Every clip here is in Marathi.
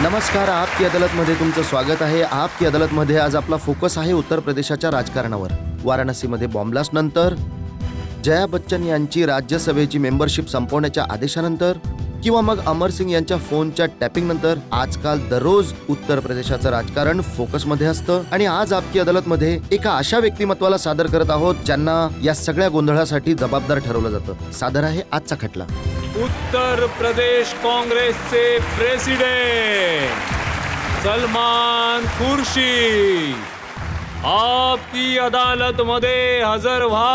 नमस्कार. आप की अदालतमध्ये तुमचं स्वागत आहे. आप की अदालतमध्ये आज आपला फोकस आहे उत्तर प्रदेशाच्या राजकारणावर. वाराणसीमध्ये बॉम्बलास्ट नंतर, जया बच्चन यांची राज्यसभेची मेंबरशिप संपवण्याच्या आदेशानंतर, किंवा मग अमर सिंग यांच्या फोनच्या टॅपिंग नंतर, आजकाल दररोज उत्तर प्रदेशाचं राजकारण फोकसमध्ये असतं. आणि आज आपकी अदालतमध्ये एका अशा व्यक्तिमत्वाला सादर करत आहोत ज्यांना या सगळ्या गोंधळासाठी जबाबदार ठरवलं जातं. सादर आहे आजचा खटला. उत्तर प्रदेश काँग्रेसचे प्रेसिडेंट सलमान खुर्शीद आपकी अदालत मध्ये हजर व्हा.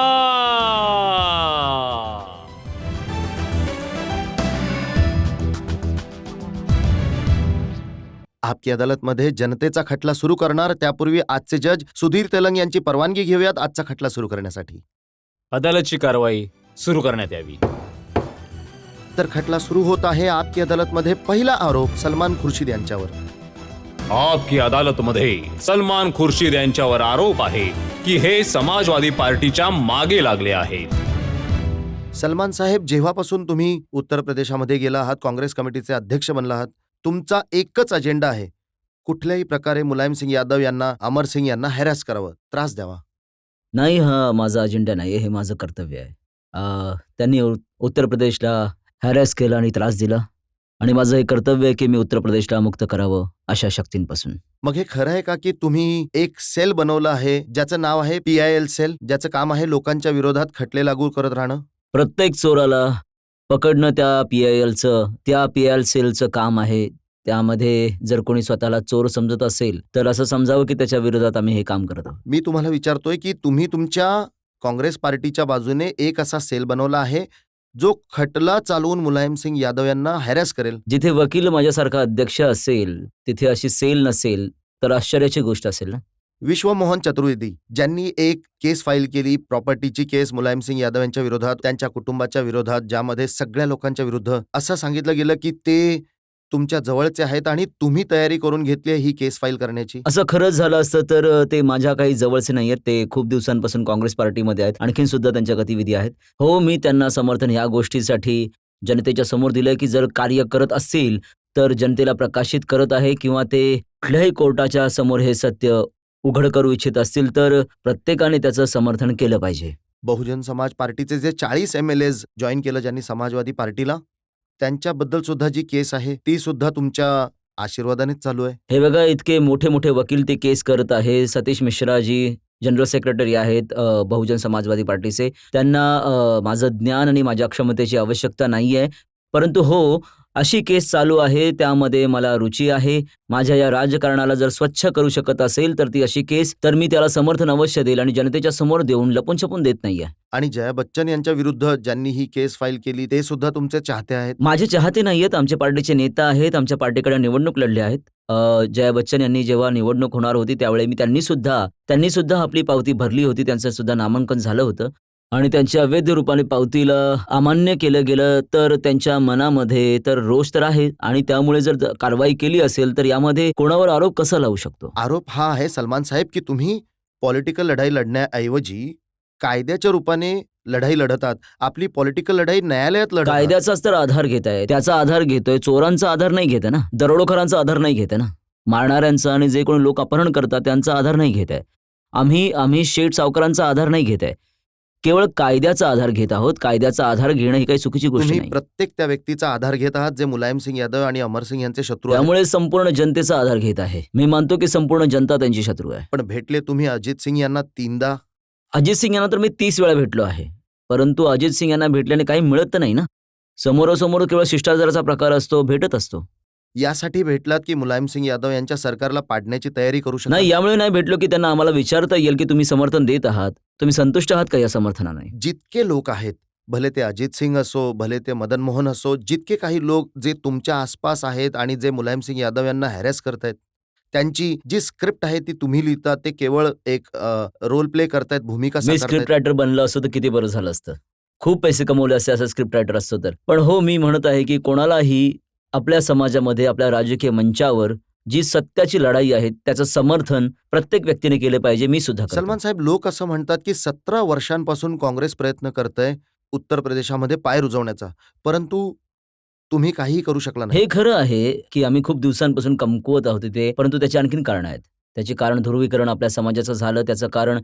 आपकी अदालतमध्ये जनतेचा खटला सुरू करणार त्यापूर्वी आजचे जज सुधीर तेलंग यांची परवानगी घेऊयात आजचा खटला सुरू करण्यासाठी. अदालतची कारवाई सुरू करण्यात यावी. तर खटला सुरू होत आहे. आपकी अदालतमध्ये पहिला आरोप सलमान खुर्शीद यांच्यावर. आपकी अदालतमध्ये सलमान खुर्शीद यांच्यावर आरोप आहे की हे समाजवादी पार्टीच्या मागे लागले आहेत. सलमान साहेब, जेव्हापासून तुम्ही उत्तर प्रदेशामध्ये गेला आहात, काँग्रेस कमिटीचे अध्यक्ष बनला आहात, तुमचा एकच अजेंडा आहे, कुठल्याही प्रकारे मुलायम सिंग यादव यांना, अमर सिंग यांना हॅरॅस करावं, त्रास द्यावा. नाही, हा माझा अजेंडा नाही, हे माझं कर्तव्य आहे. त्यांनी उत्तर प्रदेशला हॅरॅस केलं आणि त्रास दिला, आणि माझं हे कर्तव्य आहे की मी उत्तर प्रदेशला मुक्त करावं अशा शक्तींपासून. मग हे खरं आहे का की तुम्ही एक सेल बनवलं आहे ज्याचं नाव आहे PIL सेल, ज्याचं काम आहे लोकांच्या विरोधात खटले लागू करत राहणं? प्रत्येक चोराला पकडणं त्या PIL सेलचं काम आहे. त्यामध्ये जर कोणी स्वतःला चोर समजत असेल तर असं समजावं की त्याच्या विरोधात आम्ही हे काम करत आहोत. मी तुम्हाला विचारतोय की तुम्ही तुमच्या काँग्रेस पार्टीच्या बाजूने एक असा सेल बनवला आहे जो खटला चालवून मुलायम सिंग यादव यांना हॅरॅस करेल. जिथे वकील माझ्यासारखा अध्यक्ष असेल तिथे अशी सेल नसेल तर आश्चर्याची गोष्ट असेल ना. विश्वमोहन चतुर्वेदी ज्यांनी एक केस फाईल केली, प्रॉपर्टीची केस मुलायम सिंग यादव यांच्या विरोधात, त्यांच्या कुटुंबाच्या विरोधात, ज्यामध्ये सगळ्या लोकांच्या विरुद्ध असं सांगितलं गेलं की ते तुमच्या जवळचे आहेत आणि तुम्ही तयारी करून घेतली ही केस फाईल करण्याची. असं खरंच झालं असतं तर ते माझ्या काही जवळचे नाही आहेत. ते खूप दिवसांपासून काँग्रेस पार्टीमध्ये आहेत. आणखीन सुद्धा त्यांच्या गतिविधी आहेत. हो, मी त्यांना समर्थन या गोष्टीसाठी जनतेच्या समोर दिलंय की जर कार्य करत असतील तर जनतेला प्रकाशित करत आहे, किंवा ते कुठल्याही कोर्टाच्या समोर हे सत्य उघड करू इच्छित असतील तर प्रत्येकाने त्याचं समर्थन केलं पाहिजे. बहुजन समाज पार्टीचे जे 40 MLAs जॉईन केलं ज्यांनी समाजवादी पार्टीला, त्यांच्याबद्दल सुद्धा जी केस आहे ती सुद्धा तुमच्या आशीर्वादानेच चालू आहे. हे बघा, इतके मोठे मोठे वकील ते केस करत आहे. सतीश मिश्रा जी जनरल सेक्रेटरी आहेत बहुजन समाजवादी पार्टीचे, त्यांना माझं ज्ञान आणि माझ्या क्षमतेची आवश्यकता नाही आहे. परंतु हो, अशी केस चालू आहे, त्यामध्ये मला रुची आहे. माझ्या या राजकारणाला जर स्वच्छ करू शकत असेल तर ती अशी केस, तर मी त्याला समर्थन अवश्य देईल आणि जनतेच्या समोर देऊन लपून छपून देत नाहीये. आणि जया बच्चन यांच्या विरुद्ध ज्यांनी ही केस फाईल केली ते सुद्धा तुमचे चाहते आहेत? माझे चाहते नाहीयेत, आमच्या पार्टीचे नेता आहेत, आमच्या पार्टीकडे निवडणूक लढले आहेत. जया बच्चन यांनी जेव्हा निवडणूक होणार होती त्यावेळी त्यांनी सुद्धा आपली पावती भरली होती. त्यांचं सुद्धा नामांकन झालं होतं आणि त्यांच्या अवैध रूपाने पावतीला अमान्य केलं गेलं तर त्यांच्या मनामध्ये तर रोष तर आहे, आणि त्यामुळे जर कारवाई केली असेल तर यामध्ये कोणावर आरोप कसा लावू शकतो? आरोप हा आहे सलमान साहेब की तुम्ही पॉलिटिकल लढाई लढण्याऐवजी कायद्याच्या रूपाने लढाई लढतात. आपली पॉलिटिकल लढाई न्यायालयात लढतात. कायद्याचाच तर आधार घेत आहे, त्याचा आधार घेतोय. चोरांचा आधार नाही घेत ना, दरोडेखोरांचा आधार नाही घेत ना, मारणाऱ्यांचा आणि जे कोणी लोक अपहरण करतात त्यांचा आधार नाही घेत आहे. आम्ही शेठ सावकारांचा आधार नाही घेत आहे, केवळ कायद्याचा आधार घेत आहोत. कायद्याचा आधार घेणं ही काही चुकीची गोष्ट तुम्ही नाही. प्रत्येक त्या व्यक्तीचा आधार घेत आहात जे मुलायम सिंग यादव आणि अमर सिंग यांचे शत्रू आहेत. त्यामुळे संपूर्ण जनतेचा आधार घेत आहे. मी मानतो की संपूर्ण जनता त्यांची शत्रू आहे. पण भेटले तुम्ही अजित सिंग यांना 3दा. अजित सिंग यांना तर मी 30 वेळा भेटलो आहे, परंतु अजित सिंग यांना भेटल्याने काही मिळत तर नाही ना. समोरासमोर केवळ शिष्टाचाराचा प्रकार असतो, भेटत असतो. यासाठी भेटलात की मुलायम सिंग यादव यांच्या सरकारला पाडण्याची तयारी करू शकता? नाही, यामुळे नाही भेटलो की त्यांना आम्हाला विचारता येईल की तुम्ही समर्थन देत आहात, तुम्ही संतुष्ट आहात का या समर्थनाने? जितके लोक आहेत, भले ते अजित सिंग असो, भले ते मदन मोहन असो, जितके काही लोक जे तुमच्या आसपास आहेत आणि जे मुलायम सिंग यादव यांना हॅरॅस करतायत, त्यांची जी स्क्रिप्ट आहे ती तुम्ही लिहिता, ते केवळ एक रोल प्ले करतायत, भूमिका मी स्क्रिप्ट साकारतायत. रायटर बनलं असतं तर किती बरं झालं असतं. खूप पैसे कमवले असते असं स्क्रिप्ट रायटर असतो तर. पण हो, मी म्हणत आहे की कोणालाही आपल्या समाजामध्ये, आपल्या राजकीय मंचावर जी सत्याची लढाई आहे त्याचं समर्थन प्रत्येक व्यक्तीने केले पाहिजे. मी सुद्धा करतो. सलमान साहेब, लोक असं म्हणतात की 17 वर्षांपासून काँग्रेस प्रयत्न करतंय उत्तर प्रदेशामध्ये पाय रुजवण्याचा, परंतु तुम्ही काहीही करू शकला नाही. हे खरं आहे की आम्ही खूप दिवसांपासून कमकुवत आहोत तिथे, परंतु त्याची आणखीन कारणं आहेत. त्याचे कारण ध्रुवीकरण आपल्या समाजाचं झालं, त्याचं कारण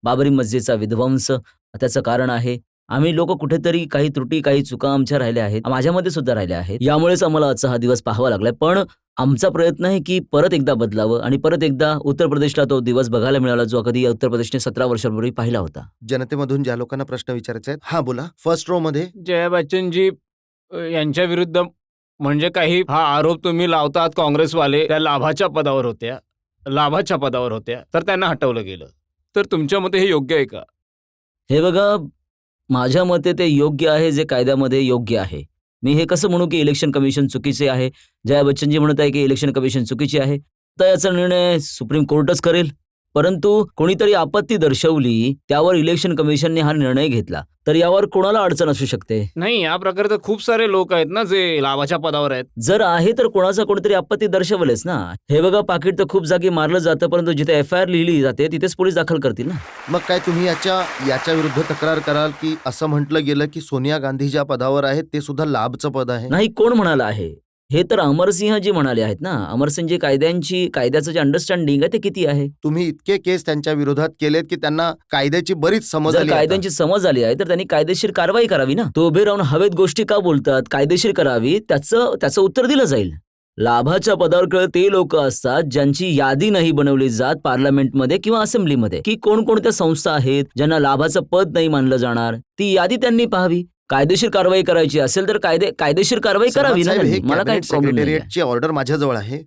बाबरी मस्जिदचा विध्वंस, त्याचं कारण आहे आम्ही लोक कुठेतरी काही त्रुटी, काही चुका आमच्या राहिल्या आहेत, माझ्यामध्ये सुद्धा राहिल्या आहेत. यामुळेच आम्हाला आजचा हा दिवस पाहावा लागलाय. पण आमचा प्रयत्न आहे की परत एकदा बदलावं आणि परत एकदा उत्तर प्रदेशला तो दिवस बघायला मिळाला जो कधी उत्तर प्रदेशने 17 वर्षांपूर्वी पाहिला होता. जनतेमधून ज्या लोकांना प्रश्न विचारायचे आहेत, हा बोला. फर्स्ट रो मध्ये जया बच्चनजी यांच्या विरुद्ध म्हणजे काही हा आरोप तुम्ही लावतात काँग्रेसवाले त्या लाभाच्या पदावर होत्या तर त्यांना हटवलं गेलं, तर तुमच्या मते हे योग्य आहे का? हे बघा, माझ्या मते ते योग्य आहे जे कायद्यामध्ये योग्य आहे. मी हे कसं म्हणू की इलेक्शन कमिशन चुकीचे आहे? जया बच्चनजी म्हणत आहे की इलेक्शन कमिशन चुकीची आहे. तर याचा निर्णय सुप्रीम कोर्टच करेल. परंतु कोणीतरी आपत्ती दर्शवली, त्यावर इलेक्शन कमिशनने हा निर्णय घेतला. तर यावर कोणाला अडचण असू शकते? नाही, या प्रकारे तर खूप सारे लोक आहेत ना जे लाभाच्या पदावर आहेत. जर आहे तर कोणाचा कोणीतरी आपत्ती दर्शवलेच ना. हे बघा, पाकिट तर खूप जागी मारलं जातं, परंतु जिथे FIR लिहिली जाते तिथेच पोलीस दाखल करतील ना. मग काय तुम्ही याच्या विरुद्ध तक्रार कराल की असं म्हटलं गेलं की सोनिया गांधी ज्या पदावर आहेत ते सुद्धा लाभचं पद आहे? नाही, कोण म्हणाला आहे? हे तर अमरसिंहजी म्हणाले आहेत ना. अमरसिंहजी कायद्याचं जे अंडरस्टँडिंग आहे ते किती आहे? तुम्ही इतके केस त्यांच्या विरोधात केलेत की त्यांना कायद्याची बरीच समज जर आली आता. कायद्यांची समज आली आहे तर त्यांनी कायदेशीर कारवाई करावी ना. तो उभे राहून हवेत गोष्टी का बोलतात? कायदेशीर करावी, त्याचं उत्तर दिलं जाईल. लाभाच्या पदावर ते लोक असतात ज्यांची यादी नाही बनवली जात पार्लमेंटमध्ये किंवा असेंब्लीमध्ये की कोणकोणत्या संस्था आहेत ज्यांना लाभाचं पद नाही मानलं जाणार. ती यादी त्यांनी पाहावी. कायदेशीर कारवाई करायची असेल तर कायदेशीर कारवाई करावी ना. साहेब, हे मला काही कॅबिनेट प्रॉब्लेम नाही. सेक्रेटरिएटची ऑर्डर माझ्याजवळ आहे,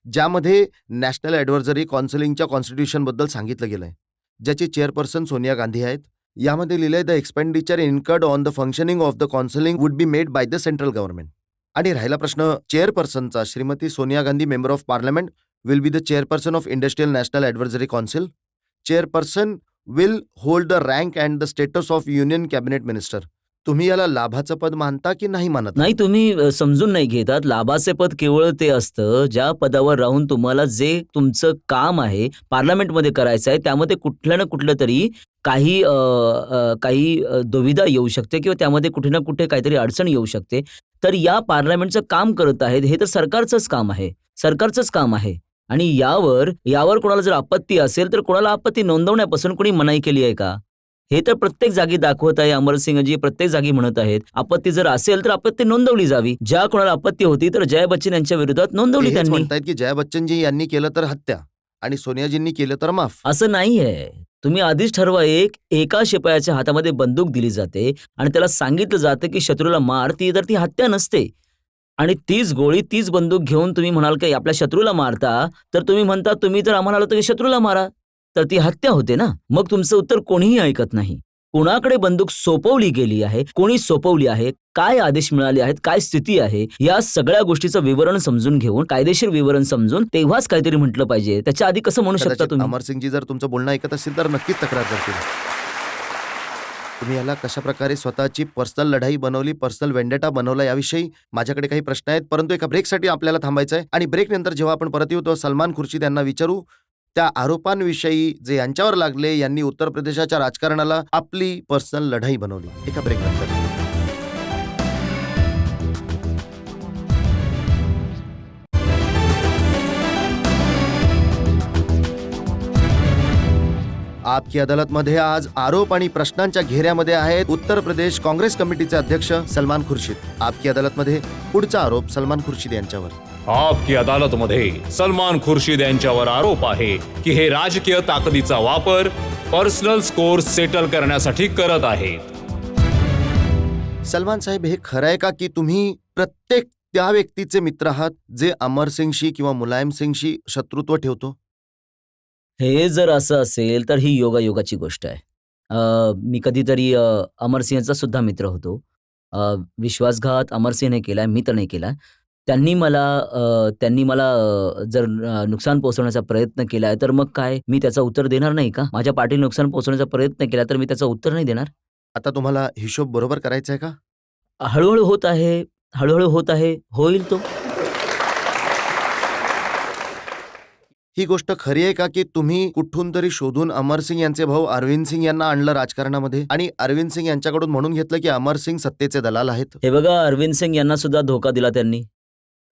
ज्यामध्ये नॅशनल ॲडव्हायझरी काउन्सिलिंगच्या कॉन्स्टिट्यूशन बद्दल सांगितलं गेलंय, ज्याची चेअरपर्सन सोनिया गांधी आहेत. यामध्ये लिहिलंय the expenditure incurred on the functioning of the counselling would be made by the central government. आणि राहिला प्रश्न चेअरपर्सनचा, Shrimati Sonia Gandhi member of parliament will be the chairperson of industrial national advisory council. Chairperson will hold the rank and the status of union cabinet minister. तुम्ही याला लाभाचं पद मानता की नाही मानत? नाही, तुम्ही समजून नाही घेतात. लाभाचे पद केवळ ते असतं ज्या पदावर राहून तुम्हाला जे तुमचं काम आहे पार्लमेंटमध्ये करायचं आहे त्यामध्ये कुठलं ना कुठलं तरी काही दुविधा येऊ शकते किंवा त्यामध्ये कुठे ना कुठे काहीतरी अडचण येऊ शकते. तर या पार्लमेंटचं काम करत आहेत हे तर सरकारचंच काम आहे. आणि यावर कोणाला जर आपत्ती असेल तर कोणाला आपत्ती नोंदवण्यापासून कोणी मनाई केली आहे का? हे तर प्रत्येक जागी दाखवत आहे. अमरसिंहजी प्रत्येक जागी म्हणत आहेत आपत्ती जर असेल तर आपत्ती नोंदवली जावी. ज्या कोणाला आपत्ती होती तर जया बच्चन यांच्या विरोधात नोंदवली हेच त्यांनी. म्हणतायत की जया बच्चनजी यांनी केलं तर हत्या आणि सोनियाजींनी केलं तर माफ. असं नाहीये. तुम्ही आधीच ठरवा. एका शिपायाच्या हातामध्ये बंदूक दिली जाते आणि त्याला सांगितलं जातं की शत्रूला मार, ती हत्या नसते. आणि तीच गोळी, तीच बंदूक घेऊन तुम्ही म्हणाल की आपल्या शत्रूला मारता, तर तुम्ही म्हणता तुम्ही जर आम्हाला आलो तर शत्रूला मारा, तर ती हत्या होते ना. मग तुमचं उत्तर कोणीही ऐकत नाही. कोणाकडे बंदूक सोपवली गेली आहे, कोणी सोपवली आहे, काय आदेश मिळाले आहेत, काय स्थिती आहे, या सगळ्या गोष्टीचं विवरण समजून घेऊन, कायदेशीर विवरण समजून तेव्हाच काहीतरी म्हटलं पाहिजे. त्याच्या आधी कसं म्हणू शकता कदाचित तुम्ही? अमरसिंगजी जर तुमचं बोलणं ऐकत असतील तर नक्कीच तक्रार करतील. तुम्ही याला कशा प्रकारे स्वतःची पर्सनल लढाई बनवली, पर्सनल वेंडेटा बनवला, याविषयी माझ्याकडे काही प्रश्न आहेत, परंतु एका ब्रेकसाठी आपल्याला थांबायचं आहे. आणि ब्रेकनंतर जेव्हा आपण परत येऊ तेव्हा सलमान खुर्शीद यांना विचारू त्या आरोपांविषयी जे यांच्यावर लागले, यांनी उत्तर प्रदेशाच्या राजकारणाला आपली पर्सनल लढाई बनवली. एका ब्रेकनंतर. आपकी अदालतमध्ये आज आरोप आणि प्रश्नांच्या घेऱ्यामध्ये आहेत उत्तर प्रदेश काँग्रेस कमिटीचे अध्यक्ष सलमान खुर्शीद. आपकी अदालतमध्ये पुढचा आरोप सलमान खुर्शीद यांच्यावर. आपकी अदालतमध्ये सलमान खुर्शीद यांच्यावर आरोप आहे की हे राजकीय ताकदीचा वापर पर्सनल स्कोर सेटल करण्यासाठी करत आहेत. सलमान साहेब, हे खरं आहे का की तुम्ही प्रत्येक त्या व्यक्तीचे मित्र आहात जे अमरसिंगशी किंवा मुलायमसिंगशी शत्रुत्व ठेवतो? हे जर असं असेल तर ही योगायोगाची गोष्ट आहे. मी कधीतरी अमरसिंहचा सुद्धा मित्र होतो. विश्वासघात अमरसिंहने केलाय, मी तर नाही केला. त्यांनी मला जर नुकसान पोहोचवण्याचा प्रयत्न केलाय तर मग काय मी त्याचं उत्तर देणार नाही का? माझ्या पाठीला नुकसान पोहोचवण्याचा प्रयत्न केला तर मी त्याचं उत्तर नाही देणार? आता तुम्हाला हिशोब बरोबर करायचा आहे का? हळूहळू होत आहे, होईल तो. ही गोष्ट खरी आहे का की तुम्ही कुठून तरी शोधून अमर सिंग यांचे भाऊ अरविंद सिंग यांना आणलं राजकारणामध्ये आणि अरविंद सिंग यांच्याकडून म्हणून घेतलं की अमर सिंग सत्तेचे दलाल आहेत? हे बघा, अरविंद सिंग यांना सुद्धा धोका दिला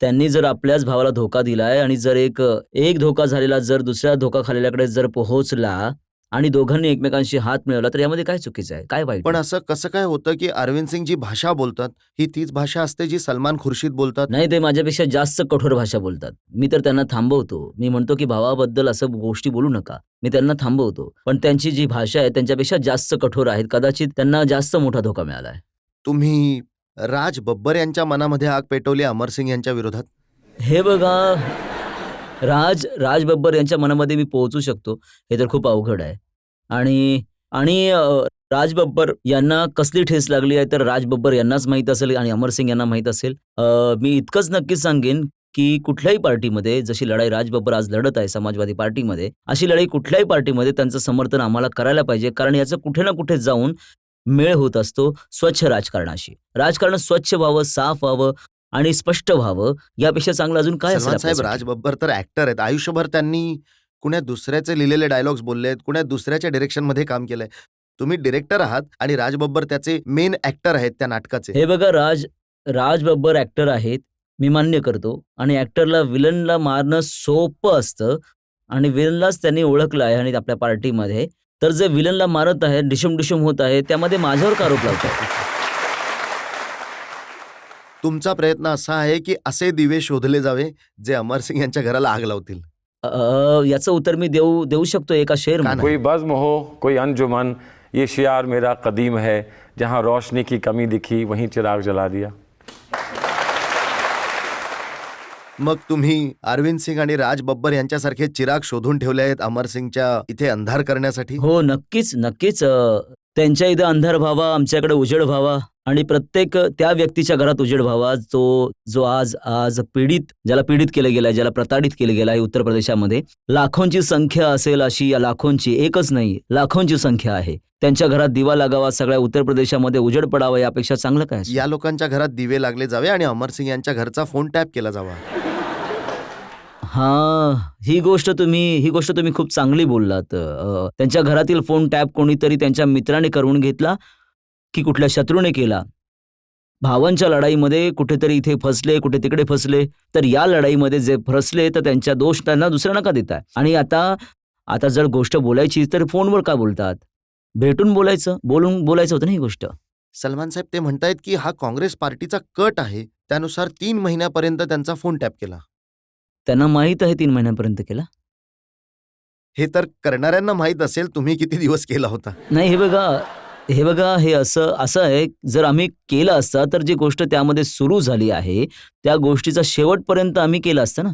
त्यांनी जर आपल्याच भावाला धोका दिलाय आणि जर एक धोका झालेला जर दुसऱ्या धोका खालेल्याकडे जर पोहोचला आणि दोघांनी एकमेकांशी हात मिळवला तर यामध्ये काय चुकीचं आहे, काय वाईट पण आहे? असं कसं काय होतं की अरविंद सिंग जी भाषा बोलतात ही तीच भाषा असते जी सलमान खुर्शीद बोलतात? नाही, ते माझ्यापेक्षा जास्त कठोर भाषा बोलतात. मी तर त्यांना थांबवतो. मी म्हणतो की भावाबद्दल असं गोष्टी बोलू नका. मी त्यांना थांबवतो. पण त्यांची जी भाषा आहे त्यांच्यापेक्षा जास्त कठोर आहेत. कदाचित त्यांना जास्त मोठा धोका मिळालाय. तुम्ही राज बब्बर यांच्या मनामध्ये आग पेटवली अमर सिंग यांच्या विरोधात? हे बघा, राज बब्बर यांच्या मनामध्ये मी पोहोचू शकतो हे तर खूप अवघड आहे. आणि आणि राज बब्बर यांना कसली ठेस लागली आहे तर राज बब्बर यांनाच माहीत असेल आणि अमर सिंग यांना माहीत असेल. मी इतकंच नक्कीच सांगेन की कुठल्याही पार्टीमध्ये जशी लढाई राज बब्बर आज लढत आहे समाजवादी पार्टीमध्ये, अशी लढाई कुठल्याही पार्टीमध्ये त्यांचं समर्थन आम्हाला करायला पाहिजे. कारण याचं कुठे ना कुठे जाऊन मेळ होत असतो स्वच्छ राजकारणाशी. राजकारण स्वच्छ व्हावं, साफ व्हावं आणि स्पष्ट व्हावं यापेक्षा चांगलं अजून काय असेल सलमान साहेब, आपल्यासाठी? राज बब्बर तर ऍक्टर आहेत. आयुष्यभर त्यांनी कुण्या दुसऱ्याचे लिहिलेले डायलॉग्स बोललेत, कुण्या दुसऱ्याच्या डिरेक्शनमध्ये काम केलंय. तुम्ही डिरेक्टर आहात आणि राज बब्बर त्याचे मेन ऍक्टर आहेत त्या नाटकाचे. हे बघा, राज बब्बर ॲक्टर आहेत, मी मान्य करतो. आणि ॲक्टरला विलनला मारणं सोपं असतं आणि विलनलाच त्यांनी ओळखलं आहे आणि आपल्या पार्टीमध्ये. तर जे विलनला मारत आहेत, डिशुम होत आहे, त्यामध्ये माझ्यावर का आरोप लावताय? तुमचा प्रयत्न असा आहे की असे दिवे शोधले जावे जे अमर सिंग यांच्या घराला आग लावतील. याचं उत्तर मी देऊ शकतो एका शेरमध्ये. नाही. कोई बज़्म हो कोई अंजुमन, ये शियार मेरा कदीम है, जहाँ रोशनी की कमी दिखी वहीं चिराग जला दिया. मग तुम्ही अरविंद सिंग आणि राज बब्बर यांच्यासारखे चिराग शोधून ठेवले आहेत अमर सिंगच्या इथे अंधार करण्यासाठी? हो, नक्कीच. त्यांच्या इथं अंधार व्हावा, आमच्याकडे उजेड व्हावा आणि प्रत्येक त्या व्यक्तीच्या घरात उजेड व्हावा जो आज ज्याला पीडित केलं गेलं आहे, ज्याला प्रताडित केलं गेलं आहे उत्तर प्रदेशामध्ये. लाखोंची संख्या असेल अशी, या लाखोंची, एकच नाही, लाखोंची संख्या आहे. त्यांच्या घरात दिवा लागावा, सगळ्या उत्तर प्रदेशामध्ये उजेड पडावा, यापेक्षा चांगलं काय असेल? या लोकांच्या घरात दिवे लागले जावे आणि अमर सिंग यांच्या घरचा फोन टॅप केला जावा. हां, ही गोष्ट तुम्ही खूप चांगली बोललात. त्यांच्या घरातील फोन टॅप कोणीतरी त्यांच्या मित्राने करून घेतला की कुठल्या शत्रूने केला. भावांच्या लढाईमध्ये कुठेतरी इथे फसले, कुठे तिकडे फसले, तर या लढाईमध्ये जे फसले तर त्यांच्या दोष त्यांना दुसऱ्यांना का देताय? आणि आता जर गोष्ट बोलायची तर फोनवर का बोलतात? भेटून बोलायचं होतं ना ही गोष्ट. सलमान साहेब, ते म्हणतायत की हा काँग्रेस पार्टीचा कट आहे, त्यानुसार 3 महिन्यापर्यंत त्यांचा फोन टॅप केला. त्यांना माहीत आहे 3 महिन्यापर्यंत केला. हे तर करणाऱ्यांना माहीत असेल तुम्ही किती दिवस केला होता. नाही, हे बघा, हे असं आहे, जर आम्ही केलं असतं तर जी गोष्ट त्यामध्ये सुरू झाली आहे त्या गोष्टीचा शेवटपर्यंत आम्ही केलं असतं ना.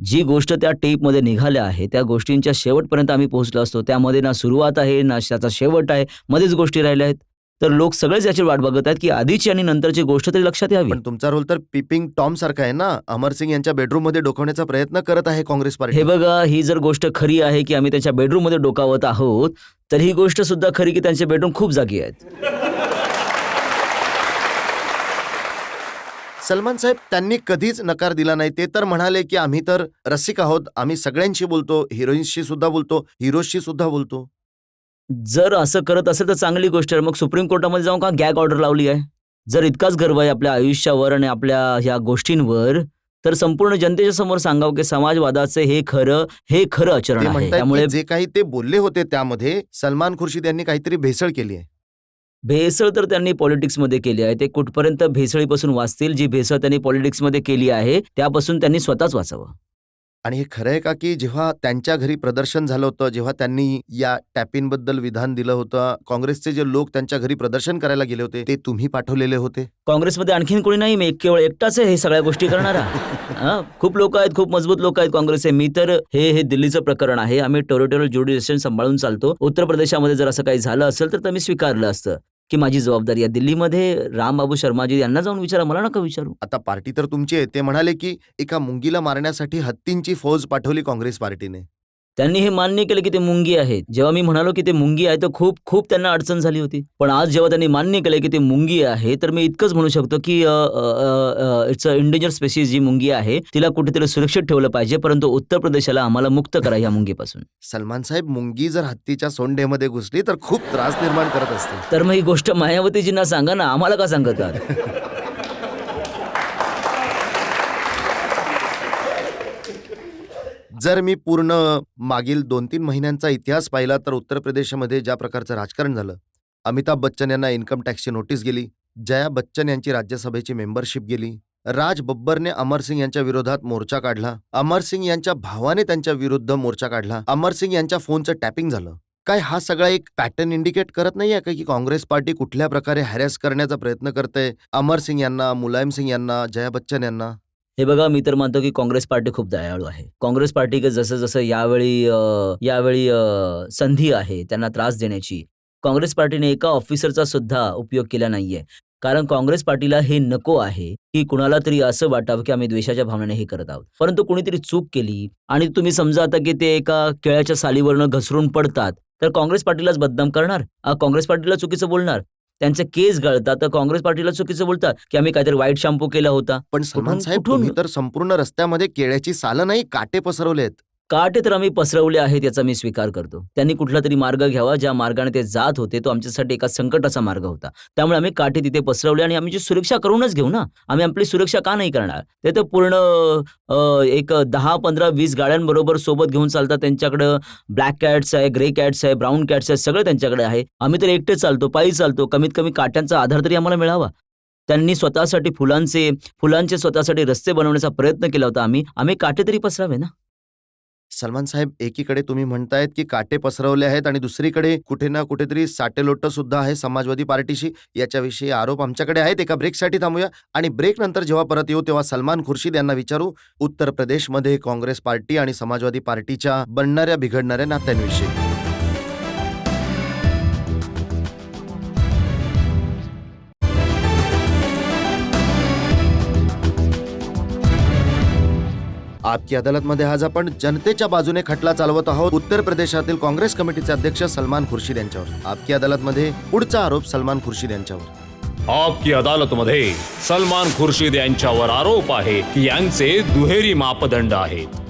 जी गोष्ट त्या टेपमध्ये निघाल्या आहे त्या गोष्टींच्या शेवटपर्यंत आम्ही पोहोचलो असतो. त्यामध्ये ना सुरुवात आहे ना त्याचा शेवट आहे, मध्येच गोष्टी राहिल्या आहेत. तर लोक सगळेच याची वाट बघत आहेत की आधीची आणि नंतरची गोष्ट तरी लक्षात यावी. पण तुमचा रोल तर पिपिंग टॉम सारखा आहे ना. अमर सिंग यांच्या बेडरूम मध्ये डोकवण्याचा प्रयत्न करत आहे काँग्रेस हे पार्टी. बघा, ही जर गोष्ट खरी आहे की आम्ही त्यांच्या बेडरूममध्ये डोकावत आहोत, तर ही गोष्ट सुद्धा खरी की त्यांचे बेडरूम खूप जागी आहेत. सलमान साहेब, त्यांनी कधीच नकार दिला नाही. ते तर म्हणाले की आम्ही तर रसिक आहोत, आम्ही सगळ्यांशी बोलतो, हिरोईन्सशी सुद्धा बोलतो, हिरोजशी सुद्धा बोलतो. जर असं करत असेल तर चांगली गोष्ट आहे. मग सुप्रीम कोर्टामध्ये जाऊन का गॅग ऑर्डर लावली आहे? जर इतकाच गर्व आहे आपल्या आयुष्यावर आणि आपल्या ह्या गोष्टींवर, तर संपूर्ण जनतेच्या समोर सांगावं की समाजवादाचे हे खरं आचरण ते आहे. म्हणतात त्यामुळे की जे काही ते बोलले होते त्यामध्ये सलमान खुर्शीद यांनी काहीतरी भेसळ केली आहे. भेसळ तर त्यांनी पॉलिटिक्समध्ये केली आहे. ते कुठपर्यंत भेसळीपासून वाचतील, जी भेसळ त्यांनी पॉलिटिक्समध्ये केली आहे त्यापासून त्यांनी स्वतःच वाचावं. आणि हे खरं आहे का की जेव्हा त्यांच्या घरी प्रदर्शन झालं होतं, जेव्हा त्यांनी या टॅपिनबद्दल विधान दिलं होतं, काँग्रेसचे जे लोक त्यांच्या घरी प्रदर्शन करायला गेले होते ते तुम्ही पाठवलेले होते? काँग्रेसमध्ये आणखीन कोणी नाही, मी केवळ एकटाच आहे हे सगळ्या गोष्टी करणारा. खूप लोक आहेत, खूप मजबूत लोक आहेत काँग्रेसचे. मी तर हे दिल्लीचं प्रकरण आहे, आम्ही टेरिटोरियल ज्युडिशियन सांभाळून चालतो. उत्तर प्रदेशामध्ये जर असं काही झालं असेल तर मी स्वीकारलं असतं की माझी जबाबदारी आहे. दिल्लीमध्ये रामबाबू शर्माजी यांना जाऊन विचारा, मला नका विचारू. आता पार्टी तर तुमची आहे. ते म्हणाले की एका मुंगीला मारण्यासाठी हत्तींची फौज पाठवली काँग्रेस पार्टीने. त्यांनी हे मान्य केलं की ते मुंगी आहेत. जेव्हा मी म्हणालो की ते मुंगी आहे, तर खूप खूप त्यांना अडचण झाली होती. पण आज जेव्हा त्यांनी मान्य केलं की ते मुंगी आहे, तर मी इतकंच म्हणू शकतो की इट्स अ इंडेंजर स्पेसिस जी मुंगी आहे, तिला कुठेतरी सुरक्षित ठेवलं पाहिजे. परंतु उत्तर प्रदेशाला आम्हाला मुक्त करा या मुंगीपासून. सलमान साहेब, मुंगी जर हत्तीच्या सोंडेमध्ये घुसली तर खूप त्रास निर्माण करत असते. तर मग ही गोष्ट मायावतीजींना सांगा ना, आम्हाला का सांगतात? जर मी पूर्ण मागील 2-3 महिन्यांचा इतिहास पाहिला तर उत्तर प्रदेशमध्ये ज्या प्रकारचं राजकारण झालं, अमिताभ बच्चन यांना इन्कम टॅक्सची नोटीस गेली, जया बच्चन यांची राज्यसभेची मेंबरशिप गेली, राज बब्बरने अमर सिंग यांच्या विरोधात मोर्चा काढला, अमर सिंग यांच्या भावाने त्यांच्या विरुद्ध मोर्चा काढला, अमर सिंग यांच्या फोनचं टॅपिंग झालं. काय हा सगळा एक पॅटर्न इंडिकेट करत नाहीये का की काँग्रेस पार्टी कुठल्या प्रकारे हॅरॅस करण्याचा प्रयत्न करते अमर सिंग यांना, मुलायम सिंग यांना, जया बच्चन यांना? हे बघा, मी तर मानतो की काँग्रेस पार्टी खूप दयाळू आहे. काँग्रेस पार्टी जसं जसं यावेळी संधी आहे त्यांना त्रास देण्याची, काँग्रेस पार्टीने एका ऑफिसरचा सुद्धा उपयोग केला नाहीये. कारण काँग्रेस पार्टीला हे नको आहे की कुणाला तरी असं वाटावं की आम्ही द्वेषाच्या भावनेने हे करत आहोत. परंतु कुणीतरी चूक केली आणि तुम्ही समजा आता की ते एका केळ्याच्या सालीवरनं घसरून पडतात, तर काँग्रेस पार्टीलाच बदनाम करणार, काँग्रेस पार्टीला चुकीचं बोलणार. त्यांचे केस गळतात तर काँग्रेस पार्टीला चुकीचं बोलतात की आम्ही काहीतरी वाईट शॅम्पू केला होता. पण सलमान साहेब, कुठून- तुम्ही तर संपूर्ण रस्त्यामध्ये केळ्याची सालं नाही, काटे पसरवलेत. काटे तर आम्ही पसरवले आहेत याचा मी स्वीकार करतो. त्यांनी कुठला तरी मार्ग घ्यावा, ज्या मार्गाने ते जात होते तो आमच्यासाठी एका संकटाचा मार्ग होता. त्यामुळे आम्ही काटे तिथे पसरवले आणि आम्ही सुरक्षा करूनच घेऊ ना. आम्ही आपली सुरक्षा का नाही करणार? ते तर पूर्ण एक 10, 15, 20 गाड्यांबरोबर सोबत घेऊन चालतात. त्यांच्याकडं ब्लॅक कॅट्स आहे, ग्रे कॅट्स आहे, ब्राऊन कॅट्स आहे, सगळं त्यांच्याकडे आहे. आम्ही तर एकटे चालतो, पायी चालतो. कमीत कमी काट्यांचा आधार तरी आम्हाला मिळावा. त्यांनी स्वतःसाठी फुलांचे स्वतःसाठी रस्ते बनवण्याचा प्रयत्न केला होता. आम्ही काटे तरी पसरावे ना. सलमान साहेब, एकीकडे तुम्ही म्हणतायत की काटे पसरवले आहेत आणि दुसरीकडे कुठे ना कुठेतरी साटेलोट सुद्धा आहे समाजवादी पार्टीशी. याच्याविषयी आरोप आमच्याकडे आहेत. एका ब्रेकसाठी थांबूया आणि ब्रेक नंतर जेव्हा परत येऊ तेव्हा सलमान खुर्शीद यांना विचारू उत्तर प्रदेशमध्ये काँग्रेस पार्टी आणि समाजवादी पार्टीच्या बनणाऱ्या बिघडणाऱ्या नात्यांविषयी. आपकी अदालतमध्ये आज आपण जनतेच्या बाजूने खटला चालवत आहोत उत्तर प्रदेशातील काँग्रेस कमिटीचे अध्यक्ष सलमान खुर्शीद यांच्यावर. आपकी अदालतमध्ये पुढचा आरोप सलमान खुर्शीद यांच्यावर. आपकी अदालतमध्ये सलमान खुर्शीद यांच्यावर आरोप आहे की यांचे दुहेरी मापदंड आहेत.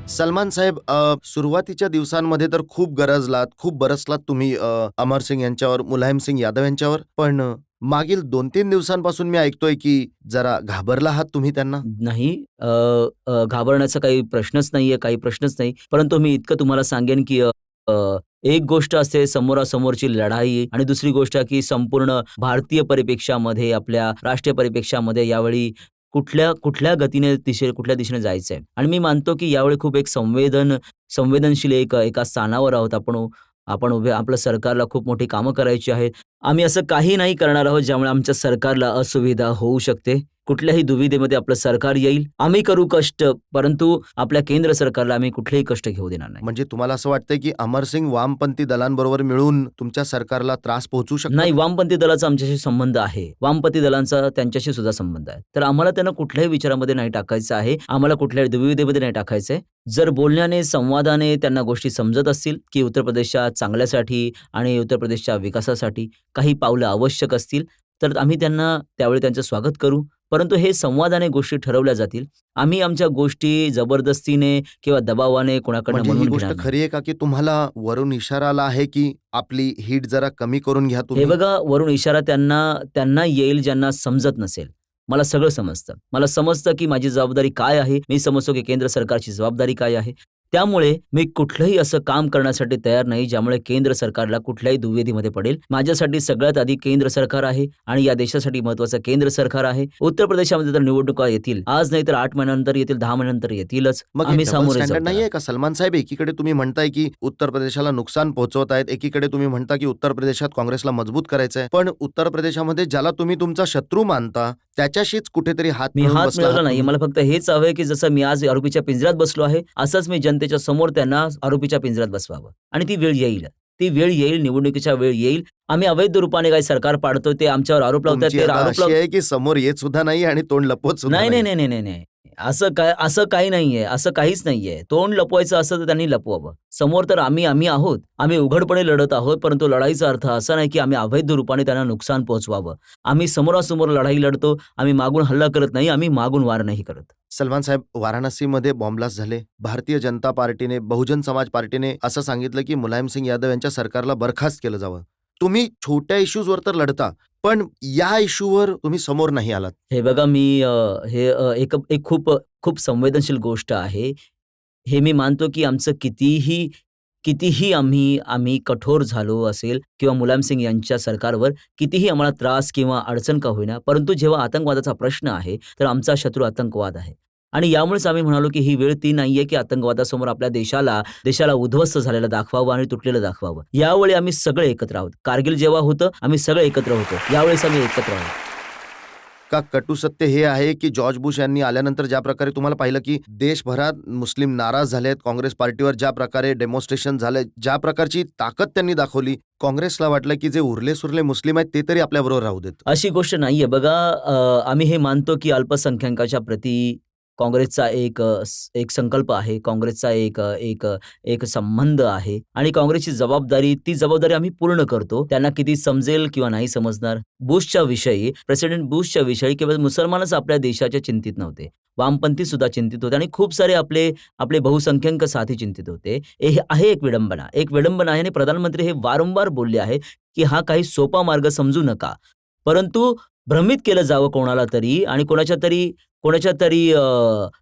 सलमान साहेब, सुरुवातीच्या दिवसांमध्ये तर खूप गरजलात, खूप बरसलात तुम्ही अमर सिंग यांच्यावर, मुलायम सिंग यादव यांच्यावर. पण मागील 2-3 दिवसांपासून मी ऐकतोय की जरा घाबरला आहात तुम्ही त्यांना. नाही, घाबरण्याचा काही प्रश्नच नाही. परंतु मी इतकं तुम्हाला सांगेन की एक गोष्ट असते समोरासमोरची लढाई आणि दुसरी गोष्ट की संपूर्ण भारतीय परिप्रेक्षामध्ये, आपल्या राष्ट्रीय परिप्रेक्षामध्ये यावेळी कुठल्या दिशेने जायचंय. आणि मी मानतो की यावेळी खूप एक संवेदनशील एका स्थानावर आहोत आपण उभे. आपल्या सरकारला खूप मोठी कामं करायची आहेत. आम्ही असं काही नाही करणार आहोत ज्यामुळे आमच्या सरकारला असुविधा होऊ शकते. कुठल्याही दुविधेमध्ये आपलं सरकार येईल. आम्ही करू कष्ट, परंतु आपल्या केंद्र सरकारला आम्ही कुठलेही कष्ट घेऊ देणार नाही. म्हणजे तुम्हाला असं वाटतंय की अमर सिंग वामपंथी दलांबरोबर मिळून तुमच्या सरकारला त्रास पोहोचू शकतो? नाही, वामपंथी दलाचा आमच्याशी संबंध आहे. वामपंथी दलांचा त्यांच्याशी सुद्धा संबंध आहे. तर आम्हाला त्यांना कुठल्याही विचारामध्ये नाही टाकायचं आहे. आम्हाला कुठल्याही दुविधेमध्ये नाही टाकायचं आहे. जर बोलण्याने, संवादाने त्यांना गोष्टी समजत असतील की उत्तर प्रदेशच्या चांगल्यासाठी आणि उत्तर प्रदेशच्या विकासासाठी काही पावलं आवश्यक असतील, तर आम्ही त्यांना त्यावेळी त्यांचं स्वागत करू. परंतु हे संवादाने गोष्टी ठरवल्या जातील. आम्ही आमच्या गोष्टी जबरदस्तीने किंवा दबावाने कोणाकडनं म्हणजे ही म्हणून गोष्ट घेणार नाही. खरी आहे का की तुम्हाला वरून इशारा आला आहे की आपली हीट जरा कमी करून घ्या हे तुम्ही? बघा, वरून इशारा त्यांना येईल ज्यांना समजत नसेल. मला सगळं समजतं. मला समजतं की माझी जबाबदारी काय आहे. मी समजतो की केंद्र सरकारची जबाबदारी काय आहे. त्यामुळे मी कुठलंही असं काम करण्यासाठी तयार नाही ज्यामुळे केंद्र सरकारला कुठल्याही दुविधेमध्ये पडेल. माझ्यासाठी सगळ्यात आधी केंद्र सरकार आहे आणि या देशासाठी महत्त्वाचं केंद्र सरकार आहे. उत्तर प्रदेशामध्ये तर निवडणुका येतील, आज नाही तर 8 महिन्यानंतर येतील, 10 महिन्यानंतर येतीलच. मग आम्ही सामोरे स्टँडर्ड जाऊ नाहीये त्याला. का सलमान साहेब? एकीकडे तुम्ही म्हणताय की उत्तर प्रदेशाला नुकसान पोहोचवत आहेत, एकीकडे तुम्ही म्हणता की उत्तर प्रदेशात काँग्रेसला मजबूत करायचं आहे. पण उत्तर प्रदेशामध्ये ज्याला तुम्ही तुमचा शत्रू मानता त्याच्याशीच कुठेतरी हात मी मिळवून हात बसला मिळवला आहात नाही. तुम्ही. मला फक्त हेच हवंय की जसं मी आज आरोपीच्या पिंजऱ्यात बसलो आहे, असंच मी जनतेच्या समोर त्यांना आरोपीच्या पिंजऱ्यात बसवावं. आणि ती वेळ येईल, निवडणुकीच्या वेळ येईल. आम्ही अवैध रूपाने काही सरकार पाडतोय, ते आमच्यावर आरोप लावतात, तुमची ते आता आरोप अशी आहे की समोर येत सुद्धा नाही आणि तोंड लपवत सुद्धा नाही, नाही. नाही, नाही, नाही, नाही. असं काही नाहीये, असं काहीच नाहीये. तोंड लपवायचं असतं तर त्यांनी लपवावं. समोर तर आम्ही आहोत. आम्ही उघडपणे लढत आहोत, परंतु लढाईचा अर्थ असा नाही की आम्ही अवैध रूपाने त्यांना नुकसान पोहोचवावं. आम्ही समोरासमोर लढाई लढतो. आम्ही मागून हल्ला करत नाही. आम्ही मागून वार नाही करत. सलमान साहेब, वाराणसीमध्ये बॉम्बलास्ट झाले. भारतीय जनता पार्टीने, बहुजन समाज पार्टीने असं सांगितलं की मुलायम सिंग यादव यांच्या सरकारला बरखास्त केलं जावं. तुम्ही छोट्या इश्यूजवर तर लढता, पण या इश्यूवर तुम्ही समोर नाही आलात. हे बघा मी एक एक खूप संवेदनशील गोष्ट आहे. हे मी मानतो की आमचं कितीही आम्ही कठोर झालो असेल किंवा मुलायम सिंग यांच्या सरकारवर कितीही आम्हाला त्रास किंवा अडचण का होईना, परंतु जेव्हा आतंकवादाचा प्रश्न आहे, तर आमचा शत्रू आतंकवाद आहे. आणि यामुळेच आम्ही म्हणालो की ही वेळ ती नाहीये की आतंकवादासमोर आपल्या देशाला उद्ध्वस्त झालेलं दाखवावं आणि तुटलेलं दाखवावं. यावेळी आम्ही सगळे एकत्र आहोत. कारगिल जेव्हा होतं, आम्ही सगळे एकत्र होतो. यावेळेस आम्ही एकत्र आहोत. का कटू सत्य हे आहे की जॉर्ज बुश यांनी आल्यानंतर ज्या प्रकारे तुम्हाला पाहिलं की देशभरात मुस्लिम नाराज झाले आहेत, काँग्रेस पार्टीवर ज्या प्रकारे डेमॉन्स्ट्रेशन झालंय, ज्या प्रकारची ताकद त्यांनी दाखवली, काँग्रेसला वाटलं की जे उरले सुरले मुस्लिम आहेत ते तरी आपल्याबरोबर राहू देत. अशी गोष्ट नाहीये. बघा आम्ही हे मानतो की अल्पसंख्याकाच्या प्रती काँग्रेसचा एक संकल्प आहे. काँग्रेसचा एक संबंध आहे आणि काँग्रेसची ती जबाबदारी आम्ही पूर्ण करतो. त्यांना किती समजेल किंवा नाही समजणार. प्रेसिडेंट बुशच्या विषयी केवळ मुसलमानच आपल्या देशाच्या चिंतित नव्हते. वामपंथी सुद्धा चिंतित होते आणि खूप सारे आपले बहुसंख्याक साथी चिंतित होते. हे आहे एक विडंबना आहे आणि प्रधानमंत्री हे वारंवार बोलले आहे की हा काही सोपा मार्ग समजू नका. परंतु भ्रमित केलं जावं कोणाला तरी आणि कोणाच्या तरी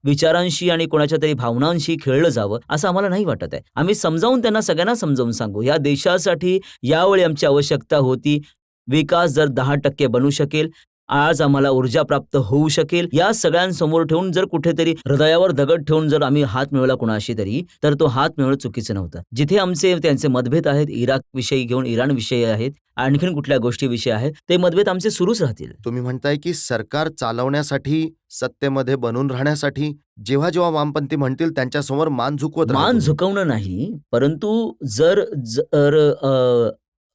विचारांशी आणि कोणाच्या तरी भावनांशी खेळलं जावं असं आम्हाला नाही वाटत आहे. आम्ही त्यांना सगळ्यांना समजावून सांगू. या देशासाठी यावेळी आमची आवश्यकता होती. विकास जर 10% बनू शकेल, आज आम्हाला ऊर्जा प्राप्त होऊ शकेल, या सगळ्यांसमोर ठेवून जर कुठेतरी हृदयावर दगड ठेवून जर आम्ही हात मिळवला कोणाशी तरी, तर तो हात मिळवणं चुकीचं नव्हतं. जिथे त्यांचे मतभेद आहेत, इराकविषयी घेऊन इराणविषयी आहेत, आणखीन कुठल्या गोष्टीविषयी आहेत, ते मतभेद आमचे सुरूच राहतील. तुम्ही म्हणताय की सरकार चालवण्यासाठी, सत्तेमध्ये बनून राहण्यासाठी जेव्हा जेव्हा वामपंथी म्हणतील त्यांच्यासमोर मान झुकवत राहा मान तुम्ही. झुकवणं नाही, परंतु जर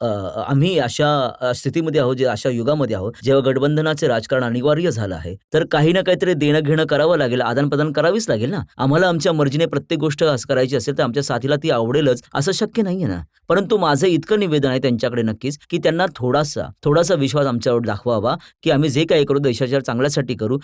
आम्ही अशा स्थितीमध्ये आहोत, अशा युगामध्ये आहोत, जेव्हा गठबंधनाचे राजकारण अनिवार्य झालं आहे, तर काही ना काहीतरी देणं-घेणं करावं लागेल, आदान-प्रदान करावीच लागेल ना. आम्हाला आमच्या मर्जीने प्रत्येक गोष्ट करायची असेल, तर आमच्या साथीला ती आवडेलच, असं शक्य नाहीये ना. परंतु माझं इतकं निवेदन आहे त्यांच्याकडे नक्कीच, की त्यांना थोडासा विश्वास आमच्यावर दाखवावा, की आम्ही जे काही करू देशाच्या चांगल्यासाठी करू.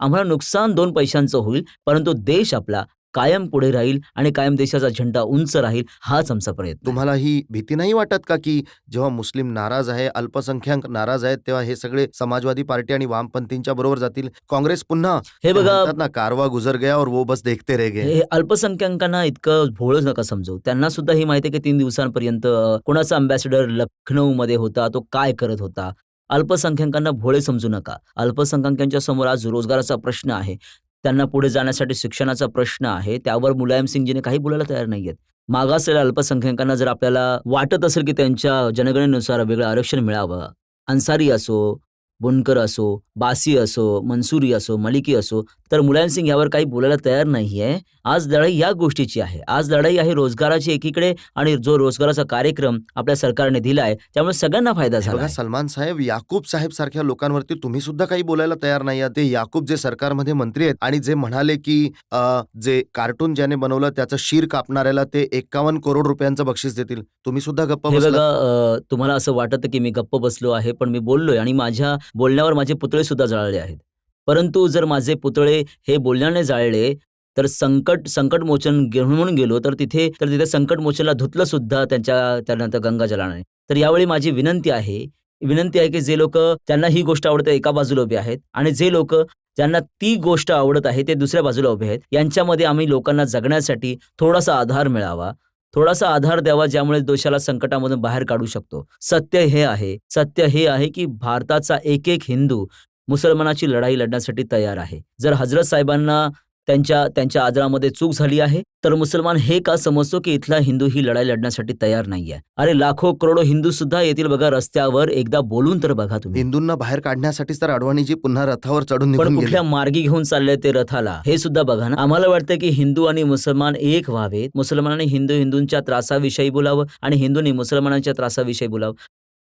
आम्हाला नुकसान 2 पैशांचं होईल, परंतु देश आपला कायम पुढे राहील आणि कायम देशाचा झेंडा उंच राहील, हाच आमचा प्रयत्न आहे. तुम्हाला ही भीती नाही वाटत का की जेव्हा मुस्लिम नाराज आहे, अल्पसंख्याक नाराज आहेत, तेव्हा हे सगळे समाजवादी पार्टी आणि वामपंथींच्या बरोबर जातील, काँग्रेस पुन्हा हे बघा, म्हणतात ना, कारवा गुजर गया और वो बस देखते रह गए. हे अल्पसंख्याकांना इतकं भोळं नका समजू. त्यांना सुद्धा ही माहिती आहे की 3 दिवसांपर्यंत कोणाचा अँबॅसेडर लखनौमध्ये होता, तो काय करत होता. अल्पसंख्याकांना भोळे समजू नका. अल्पसंख्याकांच्या समोर आज रोजगाराचा प्रश्न आहे. त्यांना पुढे जाण्यासाठी शिक्षणाचा प्रश्न आहे. त्यावर मुलायम सिंगजीने काही बोलायला तयार नाहीयेत. मागासलेल्या अल्पसंख्याकांना जर आपल्याला वाटत असेल की त्यांच्या जनगणनेनुसार वेगळं आरक्षण मिळावं, अन्सारी असो, बुनकर असो, बासी असो, मंसुरी असो, मलिकी असो, तर मुलायम सिंग यावर काही बोलायला तयार नाहीये. आज लढाई या गोष्टीची आहे. आज लढाई आहे रोजगाराची एकीकडे आणि जो रोजगाराचा कार्यक्रम आपल्या सरकारने दिलाय, त्यामुळे सगळ्यांना फायदा झाला बघा आहे. सलमान साहेब, याकूब साहेब सारख्या लोकांवरती तुम्ही सुद्धा काही बोलायला तयार नाही आहात. ते याकूब जे सरकारमध्ये मंत्री आहेत आणि जे म्हणाले की जे कार्टून ज्याने बनवलं त्याचं शीर कापणाऱ्याला ते 51 करोड रुपयांचं बक्षीस देतील, तुम्ही सुद्धा गप्प हे बसलात. बघा तुम्हाला असं वाटतं की मी गप्प बसलो आहे, पण मी बोललोय आणि माझ्या बोलण्यावर माझे पुतळे सुद्धा जळाले आहेत. परंतु जर माझे पुतळे हे बोलण्याने जाळले, तर संकटमोचन म्हणून गेलो, तर तिथे संकटमोचनला धुतलं सुद्धा त्यानंतर गंगाजलाने. तर यावेळी माझी विनंती आहे की जे लोक त्यांना ही गोष्ट आवडते एका बाजूला उभे आहेत आणि जे लोक ज्यांना ती गोष्ट आवडत आहे ते दुसऱ्या बाजूला उभे आहेत. यांच्यामध्ये आम्ही लोकांना जगण्यासाठी थोडासा आधार मिळावा, थोडासा आधार द्यावा, ज्यामुळे देशाला संकटामधून बाहेर काढू शकतो. सत्य हे आहे की भारताचा एक हिंदू मुसलमानाची लढाई लढण्यासाठी तयार आहे. जर हजरत साहेबांना त्यांच्या आदरामध्ये चूक झाली आहे, तर मुसलमान हे का समजतो की इथला हिंदू ही लढाई लढण्यासाठी तयार नाहीये. अरे लाखो करोडो हिंदू सुद्धा येतील बघा रस्त्यावर, एकदा बोलून तर बघा तुम्ही. हिंदूंना बाहेर काढण्यासाठीच तर अडवाणीजी पुन्हा रथावर चढून पण निघून कुठल्या गेले. मार्गी घेऊन चालले ते रथाला, हे सुद्धा बघा ना. आम्हाला वाटतं की हिंदू आणि मुसलमान एक व्हावेत. मुसलमानांनी हिंदूंच्या त्रासाविषयी बोलावं आणि हिंदूंनी मुसलमानांच्या त्रासाविषयी बोलावं.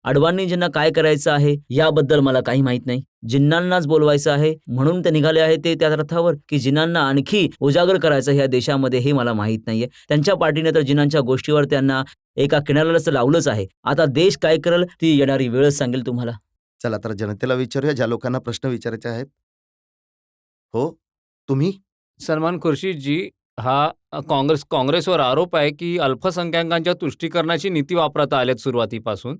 अडवाणीजींना काय करायचं आहे याबद्दल मला काही माहित नाही. जिन्नांनाच बोलवायचं आहे म्हणून ते निघाले आहे ते त्या रथावर, की जिन्नांना आणखी उजागर करायचं ह्या देशामध्ये हे मला माहित नाहीये. त्यांच्या पार्टीने तर जिन्नांच्या गोष्टीवर त्यांना एका किनाऱ्यालाच लावलंच आहे. आता देश काय करेल ती येणारी वेळच सांगेल तुम्हाला. चला तर जनतेला विचारूया, ज्या लोकांना प्रश्न विचारायचे आहेत. हो, तुम्ही? सलमान खुर्शीदजी, हा काँग्रेसवर आरोप आहे की अल्पसंख्याकांच्या तुष्टीकरणाची नीती वापरता आल्यात सुरुवातीपासून.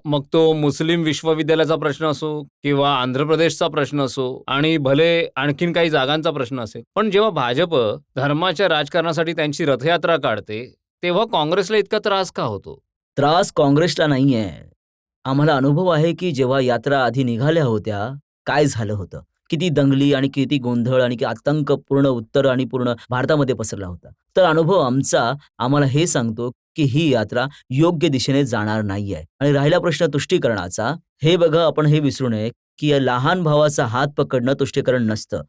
मग तो मुस्लिम विश्वविद्यालयाचा प्रश्न असो किंवा आंध्र प्रदेशचा प्रश्न असो आणि भले आणखीन काही जागांचा प्रश्न असेल. पण जेव्हा भाजप धर्माच्या राजकारणासाठी त्यांची रथयात्रा काढते तेव्हा काँग्रेसला इतका त्रास का होतो? त्रास काँग्रेसला नाहीये. आम्हाला अनुभव आहे की जेव्हा यात्रा आधी निघाल्या होत्या काय झालं होतं, किती दंगली आणि किती गोंधळ आणि आतंक पूर्ण उत्तर आणि पूर्ण भारतामध्ये पसरला होता. तर अनुभव आमचा आम्हाला हे सांगतो की ही यात्रा योग्य दिशेने जाणार नाहीये. आणि राहिला प्रश्न तुष्टीकरणाचा, हे बघा आपण हे विसरू नये की या लहान भावाचा हात पकडणं तुष्टीकरण नसतं.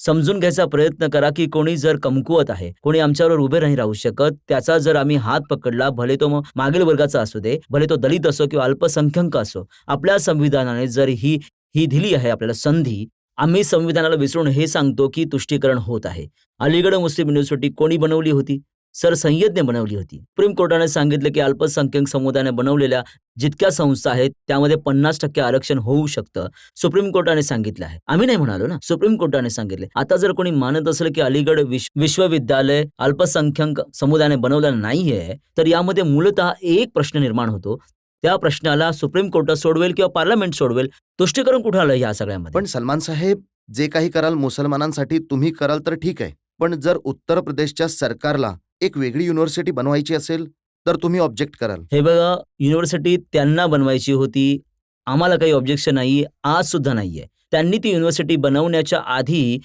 समजून घ्यायचा प्रयत्न करा की कोणी जर कमकुवत आहे, कोणी आमच्यावर उभे नाही राहू शकत, त्याचा जर आम्ही हात पकडला, भले तो मग मागील वर्गाचा असू दे, भले तो दलित असो किंवा अल्पसंख्याक असो, आपल्या संविधानाने जर ही दिली आहे आपल्याला संधी, आम्ही संविधानाला विसरून हे सांगतो की तुष्टीकरण होत आहे. अलीगढ मुस्लिम युनिव्हर्सिटी कोणी बनवली होती? सर सय्यदने बनवली होती. सुप्रीम कोर्टाने सांगितलं की अल्पसंख्याक समुदायाने बनवलेल्या जितक्या संस्था आहेत त्यामध्ये 50% आरक्षण होऊ शकतं. सुप्रीम कोर्टाने सांगितलं आहे, आम्ही नाही म्हणालो ना, सुप्रीम कोर्टाने सांगितले. आता जर कोणी मानत असेल की अलीगढ विश्वविद्यालय अल्पसंख्याक समुदायाने बनवलेलं नाहीये, तर यामध्ये मूलतः एक प्रश्न निर्माण होतो. त्या प्रश्नाला सुप्रीम कोर्ट सोडवेल किंवा पार्लमेंट सोडवेल. तुष्टीकरण कुठं आलं या सगळ्यामध्ये? पण सलमान साहेब, जे काही कराल मुसलमानांसाठी तुम्ही कराल तर ठीक आहे, पण जर उत्तर प्रदेशच्या सरकारला एक वेगळी युनिव्हर्सिटी बनवायची असेल तर तुम्ही ऑब्जेक्ट कराल. हे बघा, युनिव्हर्सिटी त्यांना बनवायची होती, आम्हाला काही ऑब्जेक्शन नाही, आज सुद्धा नाहीये. त्यांनी ती युनिव्हर्सिटी बनवण्याच्या आधी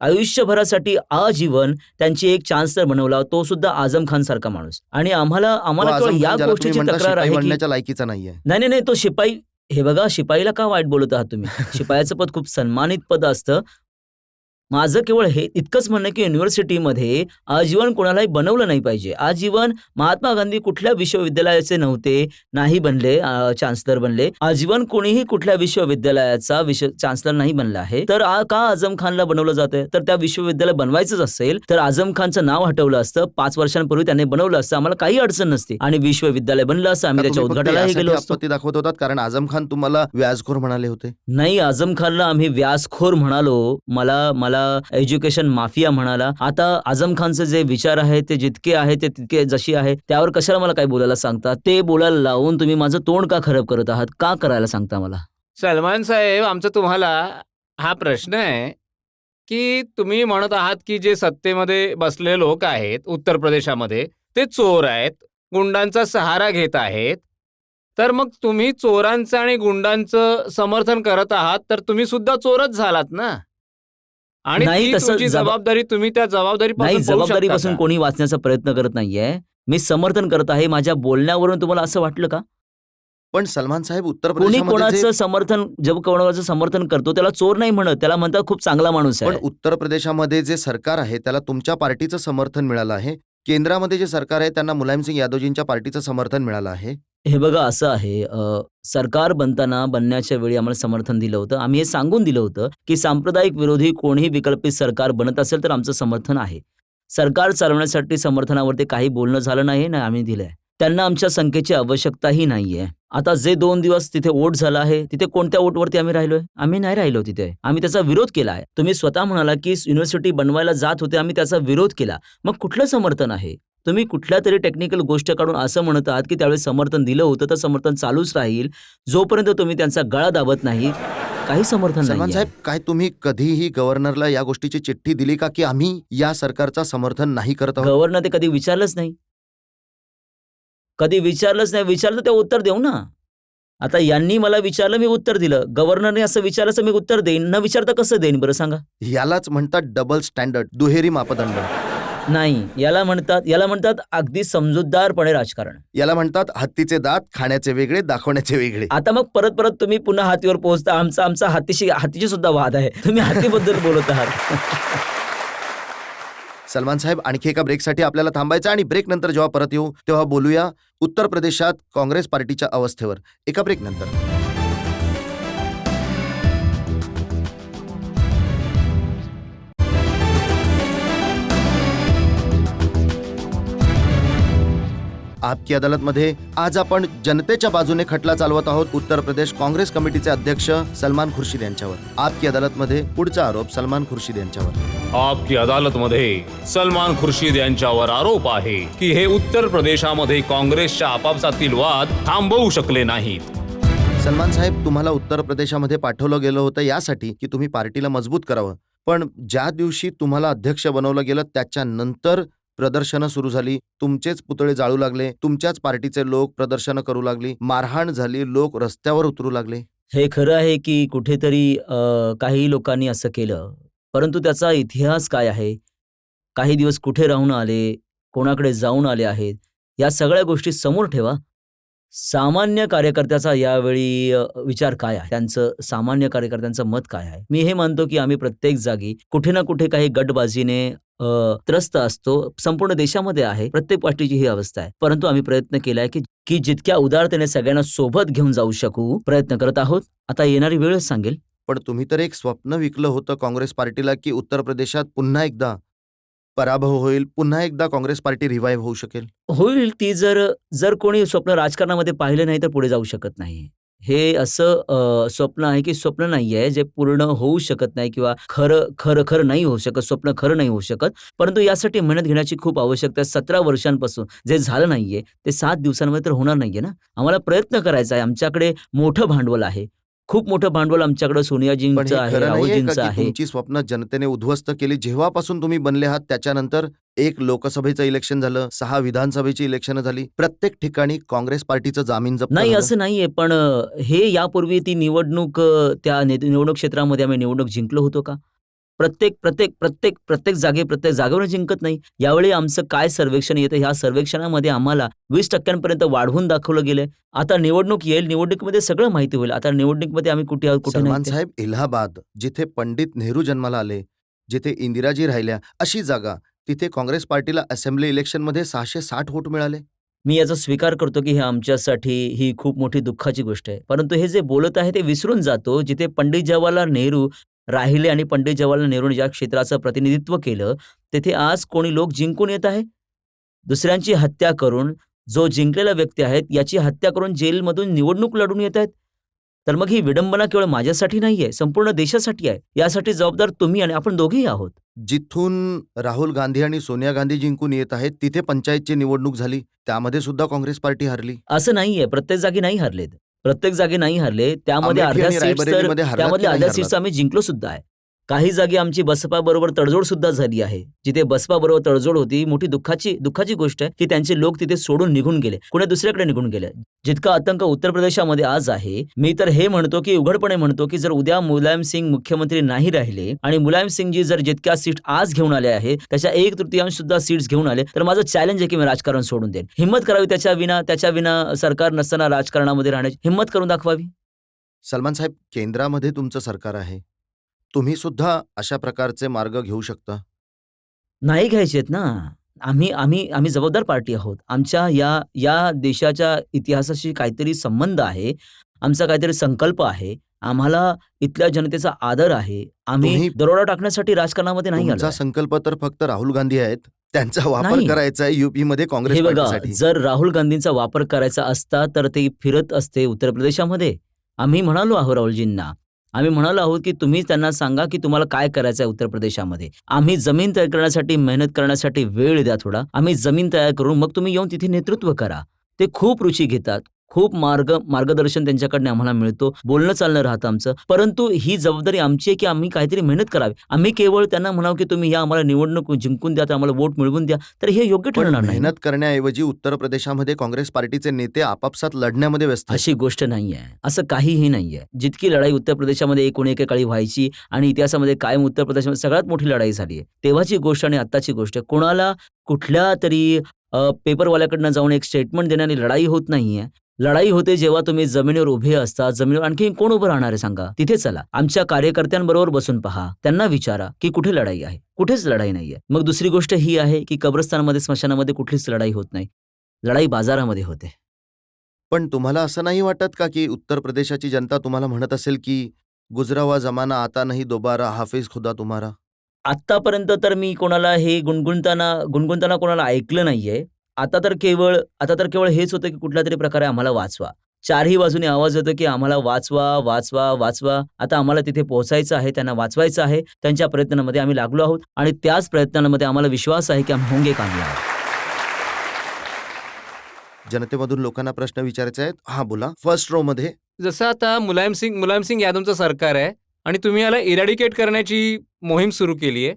आयुष्यभरासाठी आजीवन त्यांची एक चान्सलर बनवला, तो सुद्धा आझम खान सारखा माणूस. आणि आम्हाला केवळ या गोष्टीची तक्रार आहे की बनण्याच्या लायकीचा नाहीये. नाही, तो शिपाई. हे बघा, शिपाईला का वाईट बोलत आहात तुम्ही? शिपायाचं पद खूप सन्मानित पद असतं. माझं केवळ हे इतकंच म्हणणं की युनिव्हर्सिटीमध्ये आजीवन कोणालाही बनवलं नाही पाहिजे. आजीवन महात्मा गांधी कुठल्या विश्वविद्यालयाचे नव्हते, नाही बनले, चान्सलर बनले. आजीवन कोणीही कुठल्या विश्वविद्यालयाचा चान्सलर नाही बनला आहे. तर का आझम खानला बनवलं जातंय? तर त्या विश्वविद्यालय बनवायचंच असेल तर आझम खानचं नाव हटवलं असतं. 5 वर्षांपूर्वी त्यांनी बनवलं असतं, आम्हाला काही अडचण नसते आणि विश्वविद्यालय बनलं असतं, आम्ही त्याच्या उद्घाटनालाही गेलो असतो. आपत्ती दाखवत होतात कारण आझम खान तुम्हाला व्याजखोर म्हणाले होते. नाही, आझम खानला आम्ही व्याजखोर म्हणालो, मला एज्युकेशन माफिया म्हणाला. आता आझम खानचे जे विचार आहेत ते जितके आहेत ते तितके जशी आहे, त्यावर कशाला मला काय बोलायला सांगता? ते बोलायला लावून तुम्ही माझं तोंड का खराब करत आहात? का करायला सांगता मला? सलमान साहेब, आमचा तुम्हाला हा प्रश्न आहे की तुम्ही म्हणत आहात की जे सत्तेमध्ये बसलेले लोक आहेत उत्तर प्रदेशामध्ये ते चोर आहेत, गुंडांचा सहारा घेत आहेत. तर मग तुम्ही चोरांचं आणि गुंडांचं समर्थन करत आहात तर तुम्ही सुद्धा चोरच झालात ना. आणि नाही, ती तसं तुमची जबाबदारी, तुम्ही त्या नाही, जबाबदारीपासून कोणी वाचण्याचा प्रयत्न करत नाहीये. मी समर्थन करत आहे. माझ्या बोलण्यावरून तुम्हाला असं वाटलं का? पण सलमान साहेब, उत्तर कोणी प्रदेशामध्ये कोणाचं समर्थन, जेव्हा कोणाचं समर्थन करतो त्याला चोर नाही म्हणत, त्याला म्हणतात खूप चांगला माणूस पण आहे. उत्तर प्रदेशामध्ये जे सरकार आहे त्याला तुमच्या पार्टीचं समर्थन मिळालं आहे. केंद्रामध्ये जे सरकार आहे त्यांना मुलायमसिंग यादवजींच्या पार्टीचं समर्थन मिळालं आहे. हे बघा, असं आहे, सरकार बनण्याच्या वेळी आम्हाला समर्थन दिलं होतं. आम्ही हे सांगून दिलं होतं की सांप्रदायिक विरोधी कोणीही विकल्पित सरकार बनत असेल तर आमचं समर्थन आहे. सरकार चालवण्यासाठी समर्थनावरती काही बोलणं झालं नाही ना, आम्ही दिलंय. त्यांना आमच्या संख्येची आवश्यकताही नाहीये. आता जे 2 दिवस तिथे वोट झाला आहे, तिथे कोणत्या वोटवरती आम्ही राहिलोय? आम्ही नाही राहिलो तिथे. आम्ही त्याचा विरोध केला आहे. तुम्ही स्वतः म्हणाला की युनिव्हर्सिटी बनवायला जात होते, आम्ही त्याचा विरोध केला. मग कुठलं समर्थन आहे? तुम्ही कुठल्या तरी टेक्निकल गोष्ट काढून असं म्हणत आहात की त्यावेळेस समर्थन दिलं होतं तर समर्थन चालूच राहील जोपर्यंत तुम्ही त्यांचा गळा दाबत नाही. काही समर्थन सलमान नाही. साहेब, काय तुम्ही कधीही गव्हर्नरला या गोष्टीची चिठ्ठी दिली का की आम्ही या सरकारचा समर्थन नाही करत आहोत? गव्हर्नर ते कधी विचारलंच नाही. विचारलं ते उत्तर देऊ ना. आता यांनी मला विचारलं, मी उत्तर दिलं. गव्हर्नरने असं विचारलं, मी उत्तर देईन. न विचारता कसं देईन बरं सांगा? यालाच म्हणतात डबल स्टँडर्ड, दुहेरी मापदंड. नाही, याला म्हणतात अगदी समजूतदारपणे राजकारण. याला म्हणतात हत्तीचे दात खाण्याचे वेगळे, दाखवण्याचे वेगळे. आता मग परत तुम्ही पुन्हा हातीवर पोहोचता. आमचा हातीची सुद्धा वाद आहे. तुम्ही हातीबद्दल बोलत आहात. सलमान साहेब, आणखी एका ब्रेकसाठी आपल्याला थांबायचं आणि ब्रेक नंतर जेव्हा परत येऊ तेव्हा बोलूया उत्तर प्रदेशात काँग्रेस पार्टीच्या अवस्थेवर. एका ब्रेक नंतर. आपकी अदालतमध्ये आज आपण जनतेच्या बाजूने खटला चालवत आहोत उत्तर प्रदेश काँग्रेस कमिटीचे अध्यक्ष सलमान खुर्शीद यांच्यावर. आपकी अदालतमध्ये पुढचा आरोप सलमान खुर्शीद यांच्यावर. आपकी अदालतमध्ये सलमान खुर्शीद यांच्यावर आरोप आहे की हे उत्तर प्रदेशामध्ये काँग्रेसच्या आपापसातील वाद थांबवू शकले नाहीत. सलमान साहेब, तुम्हाला उत्तर प्रदेशामध्ये पाठवलं गेलं होतं यासाठी की तुम्ही पार्टीला मजबूत करावं, पण ज्या दिवशी तुम्हाला अध्यक्ष बनवलं गेलं त्याच्यानंतर प्रदर्शनं सुरू झाली, तुमचेच पुतळे जाळू लागले, तुमच्याच पार्टीचे लोक प्रदर्शनं करू लागली, मारहाण झाली, लोक रस्त्यावर उतरू लागले. हे खरं आहे की कुठेतरी काही लोकांनी असं केलं, परंतु त्याचा इतिहास काय आहे, काही दिवस कुठे राहून आले, कोणाकडे जाऊन आले आहेत, या सगळ्या गोष्टी समोर ठेवा. सामान्य कार्यकर्त्याचा यावेळी विचार काय आहे, त्यांचं सामान्य कार्यकर्त्यांचं मत काय आहे. मी हे मानतो की आम्ही प्रत्येक जागी कुठे ना कुठे काही गटबाजीने त्रस्त असतो. संपूर्ण देशामध्ये आहे, प्रत्येक पार्टीची ही अवस्था आहे. परंतु आम्ही प्रयत्न केलाय की जितक्या उदारतेने सगळ्यांना सोबत घेऊन जाऊ शकू प्रयत्न करत आहोत. आता येणारी वेळच सांगेल. पण तुम्ही तर एक स्वप्न विकलं होतं काँग्रेस पार्टीला की उत्तर प्रदेशात पुन्हा एकदा पराभव होईल, पुन्हा एकदा काँग्रेस पार्टी रिवाईव्ह होऊ शकेल. होईल ती जर कोणी स्वप्न राजकारणामध्ये पाहिलं नाही तर पुढे जाऊ शकत नाही. हे असं स्वप्न आहे की स्वप्न नाही आहे जे पूर्ण होऊ शकत नाही किंवा खरं नाही होऊ शकत, स्वप्न खरं नाही होऊ शकत. परंतु यासाठी मेहनत घेण्याची खूप आवश्यकता आहे. 17 वर्षांपासून जे झालं नाहीये ते 7 दिवसांमध्ये तर होणार नाहीये ना. आम्हाला प्रयत्न करायचा आहे. आमच्याकडे मोठं भांडवल आहे, खूप मोठं भांडवल आमच्याकडे पण सोनियाजींचं हे आहे, खरं नाहीये राहुलजींचं का की आहे. तुमची स्वप्न जनतेने उद्ध्वस्त केली जेव्हापासून तुम्ही बनले आहात त्याच्यानंतर? एक लोकसभेचं इलेक्शन झालं, 6 विधानसभेची इलेक्शन झाली, प्रत्येक ठिकाणी काँग्रेस पार्टीचं जामीन जप्त नाही झालं. असं नाहीये, पण हे यापूर्वी ती निवडणूक त्या निवडणूक क्षेत्रामध्ये आम्ही निवडणूक जिंकलो होतो का? प्रत्येक जागेवर जिंकत नाही. यावेळी आमचं काय सर्वेक्षण येतं, ह्या सर्वेक्षणामध्ये आम्हाला 20% वाढवून दाखवलं गेलंय. आता निवडणूक येईल, निवडणुकीमध्ये सगळं माहिती होईल. आता निवडणुकीमध्ये आम्ही कुठे आहोत कुठे सलमान नाही ते. साहेब, इलाहाबाद जिथे पंडित नेहरू जन्माला आले, जिथे इंदिराजी राहिल्या, अशी जागा, तिथे काँग्रेस पार्टीला असेंब्ली इलेक्शनमध्ये 660 वोट मिळाले. मी याचा स्वीकार करतो की हे आमच्यासाठी ही खूप मोठी दुःखाची गोष्ट आहे. परंतु हे जे बोलत आहे ते विसरून जातो, जिथे पंडित जवाहरलाल नेहरू राहिले आणि पंडित जवाहरलाल नेहरूंनी ज्या क्षेत्राचं प्रतिनिधित्व केलं, तेथे आज कोणी लोक जिंकून येत आहे. दुसऱ्यांची हत्या करून, जो जिंकलेला व्यक्ती आहे याची हत्या करून जेलमधून निवडणूक लढून येत आहेत. तर मग ही विडंबना केवळ माझ्यासाठी नाहीये, संपूर्ण देशासाठी आहे. यासाठी जबाबदार तुम्ही आणि आपण दोघेही आहोत. जिथून राहुल गांधी आणि सोनिया गांधी जिंकून येत आहेत तिथे पंचायतची निवडणूक झाली, त्यामध्ये सुद्धा काँग्रेस पार्टी हरली. असं नाहीये, प्रत्येक जागी नाही हरलेत. त्यामध्ये अमेठी अर्ध्या आणि सीट्स रायबरेलीमध्ये हरलात त्यामधल्या की नाही अर्ध्या हरलात? सीट्स आम्ही जिंकलो सुद्धा आहे. काही जागी आमची बसपा बरोबर तडजोड सुद्धा झाली आहे. जिथे बसपा बरोबर तडजोड होती, मोठी दुःखाची गोष्ट आहे की त्यांचे लोक तिथे सोडून निघून गेले, कुणा दुसऱ्याकडे निघून गेले. जितका आतंक उत्तर प्रदेशामध्ये आज आहे, मी तर हे म्हणतो की उघडपणे म्हणतो की जर उद्या मुलायम सिंग मुख्यमंत्री नाही राहिले आणि मुलायम सिंगजी जर जितक्या सीट आज घेऊन आले आहे त्याच्या 1/3 सुद्धा सीट्स घेऊन आले, तर माझं चॅलेंज आहे की मी राजकारण सोडून देईन. हिंमत करावी, त्याच्या विना सरकार नसताना राजकारणामध्ये राहण्याची हिंमत करून दाखवावी. सलमान साहेब, केंद्रामध्ये तुमचं सरकार आहे, तुम्ही सुद्धा अशा प्रकारचे मार्ग घेऊ शकता. नाही घ्यायचेत ना. आम्ही जबाबदार पार्टी आहोत. आमच्या या देशाच्या इतिहासाशी काहीतरी संबंध आहे, आमचा काहीतरी संकल्प आहे, आम्हाला इथल्या जनतेचा आदर आहे. आम्ही तुम्ही- दरोडा टाकण्यासाठी राजकारणामध्ये नाही तुमचा आलो. संकल्प तर फक्त राहुल गांधी आहेत, त्यांचा वापर नाही. करायचा आहे युपी मध्ये काँग्रेस हे बघा, पार्टीसाठी. जर राहुल गांधींचा वापर करायचा असता तर ते फिरत असते उत्तर प्रदेशामध्ये. आम्ही म्हणालो आहोत राहुलजींना, आम्ही म्हणालो आहोत की तुम्ही त्यांना सांगा की तुम्हाला काय करायचं आहे उत्तर प्रदेशामध्ये. आम्ही जमीन तयार करण्यासाठी, मेहनत करण्यासाठी वेळ द्या थोडा. आम्ही जमीन तयार करून मग तुम्ही येऊन तिथे नेतृत्व करा. ते खूप रुची घेतात, खूप मार्गदर्शन त्यांच्याकडनं आम्हाला मिळतो, बोलणं चालणं राहतं आमचं. परंतु ही जबाबदारी आमची आहे की आम्ही काहीतरी मेहनत करावी. आम्ही केवळ त्यांना म्हणावं की तुम्ही या आम्हाला निवडणूक जिंकून द्या, तर आम्हाला वोट मिळवून द्या, तर हे योग्य पण ठरणार नाही. मेहनत करण्याऐवजी उत्तर प्रदेशामध्ये काँग्रेस पार्टीचे नेते आपापसात लढण्यामध्ये व्यस्त आहेत. अशी गोष्ट नाहीये, असं काहीही नाहीये. जितकी लढाई उत्तर प्रदेशामध्ये एकेकाळी व्हायची आणि इतिहासामध्ये कायम उत्तर प्रदेशामध्ये सगळ्यात मोठी लढाई झाली आहे, तेव्हाची गोष्ट आणि आत्ताची गोष्ट. कोणाला कुठल्या तरी पेपरवाल्याकडनं जाऊन एक स्टेटमेंट देण्याने लढाई होत नाहीये. लढाई होते जेव्हा तुम्ही जमिनीवर उभे असता. जमिनीवर आणखी कोण उभं राहणार आहे सांगा? तिथे चला. आमच्या कार्यकर्त्यांबरोबर बसून पहा. त्यांना विचारा की कुठे लढाई आहे? कुठेच लढाई नाहीये. मग दुसरी गोष्ट ही आहे की कब्रस्तानमध्ये, स्मशानामध्ये कुठलीच लढाई होत नाही. लढाई बाजारामध्ये होते. पण तुम्हाला असं नाही वाटत का की उत्तर प्रदेशाची जनता तुम्हाला म्हणत असेल की गुजरा हुआ जमाना आता नाही दोबारा, हाफिज खुदा तुम्हारा? आत्तापर्यंत तर मी कोणाला हे गुणगुणताना कोणाला ऐकलं नाहीये. आता तर केवळ हेच होतं की कुठल्यातरी प्रकारे आम्हाला वाचवा. चारही बाजूने आवाज येतो की आम्हाला वाचवा, वाचवा, वाचवा. आता आम्हाला तिथे पोहोचायचं आहे, त्यांना वाचवायचं आहे. त्यांच्या प्रयत्नांमध्ये आम्ही लागलो आहोत आणि त्याच प्रयत्नांमध्ये आम्हाला विश्वास आहे की आम्ही होंगे कामयाब. जनतेमधून लोकांना प्रश्न विचारायचे आहेत. हा बोला, फर्स्ट रो मध्ये. जसं आता मुलायम सिंग यादवचं सरकार आहे आणि तुम्ही याला इरॅडिकेट करण्याची मोहीम सुरू केली आहे.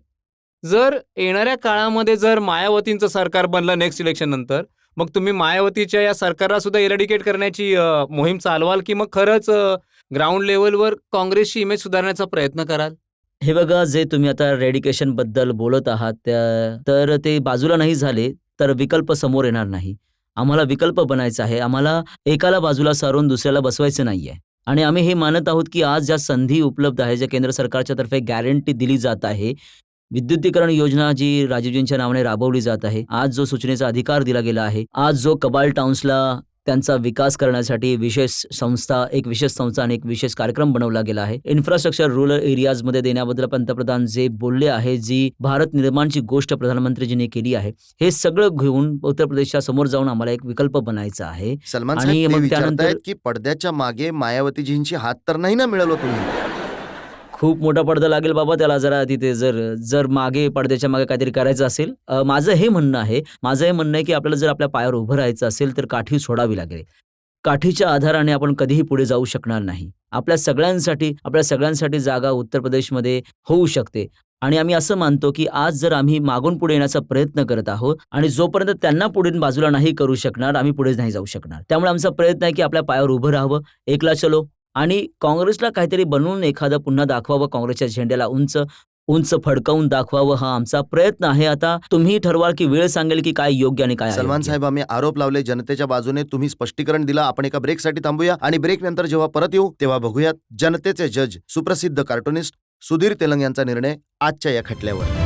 जर येणाऱ्या काळामध्ये जर मायावतींचं सरकार बनलं नेक्स्ट इलेक्शन नंतर, मग तुम्ही मायावतीच्या या सरकारला सुद्धा इरॅडिकेट करण्याची मोहीम चालवाल की मग खरंच ग्राउंड लेवलवर काँग्रेसची इमेज सुधारण्याचा प्रयत्न कराल? हे बघा, जे तुम्ही आता बद्दल बोलत आहात तर ते बाजूला नाही झाले तर विकल्प समोर येणार नाही. आम्हाला विकल्प बनायचा आहे. आम्हाला एकाला बाजूला सारून दुसऱ्याला बसवायचं नाहीये. आणि आम्ही हे मानत आहोत की आज ज्या संधी उपलब्ध आहे, ज्या केंद्र सरकारच्या तर्फे गॅरंटी दिली जात आहे, विद्युतीकरण योजना जी राजीवजींच्या नावाने राबवली जात आहे, आज जो सूचनेचा अधिकार दिला गेला आहे, आज जो कबाल टाउन्सला त्यांचा विकास करण्यासाठी एक विशेष संस्था आणि एक विशेष कार्यक्रम बनवला गेला आहे. इन्फ्रास्ट्रक्चर रूरल एरियाजमध्ये देण्याबद्दल पंतप्रधान जे बोलले आहे, जी भारत निर्माणची गोष्ट प्रधानमंत्रीजींनी केली आहे, हे सगळं घेऊन उत्तर प्रदेशच्या समोर जाऊन आम्हाला एक विकल्प बनायचा आहे. सलमान आणि साहेब, ते मग विचारतायत त्यानंतर की पडद्याच्या मागे मायावतीजींची हात तर नाही ना मिळवलं तुम्ही? खूप मोठा पडदा लागेल बाबा त्याला. जरा तिथे जर मागे पडद्याच्या मागे काहीतरी करायचं असेल. माझं हे म्हणणं आहे की आपल्याला जर आपल्या पायावर उभं राहायचं असेल तर काठी सोडावी लागेल. काठीच्या आधाराने आपण कधीही पुढे जाऊ शकणार नाही. आपल्या सगळ्यांसाठी जागा उत्तर प्रदेशमध्ये होऊ शकते. आणि आम्ही असं मानतो की आज जर आम्ही मागून पुढे येण्याचा प्रयत्न करत आहोत आणि जोपर्यंत त्यांना पुढे बाजूला नाही करू शकणार, आम्ही पुढे नाही जाऊ शकणार. त्यामुळे आमचा प्रयत्न आहे की आपल्या पायावर उभं राहावं, एकला चलो, आणि काँग्रेसला काहीतरी बनवून एखादं पुन्हा दाखवावं, काँग्रेसच्या झेंड्याला उंच फडकावून दाखवावं, हा आमचा प्रयत्न आहे. आता तुम्ही ठरवाल की वेळ सांगेल की काय योग्य आणि काय सलमान अयोग्य. साहेब, आम्ही आरोप लावले जनतेच्या बाजूने, तुम्ही स्पष्टीकरण दिलं. आपण एका ब्रेकसाठी थांबूया आणि ब्रेक नंतर जेव्हा परत येऊ तेव्हा बघूयात जनतेचे जज, सुप्रसिद्ध कार्टुनिस्ट सुधीर तेलंग यांचा निर्णय आजच्या या खटल्यावर.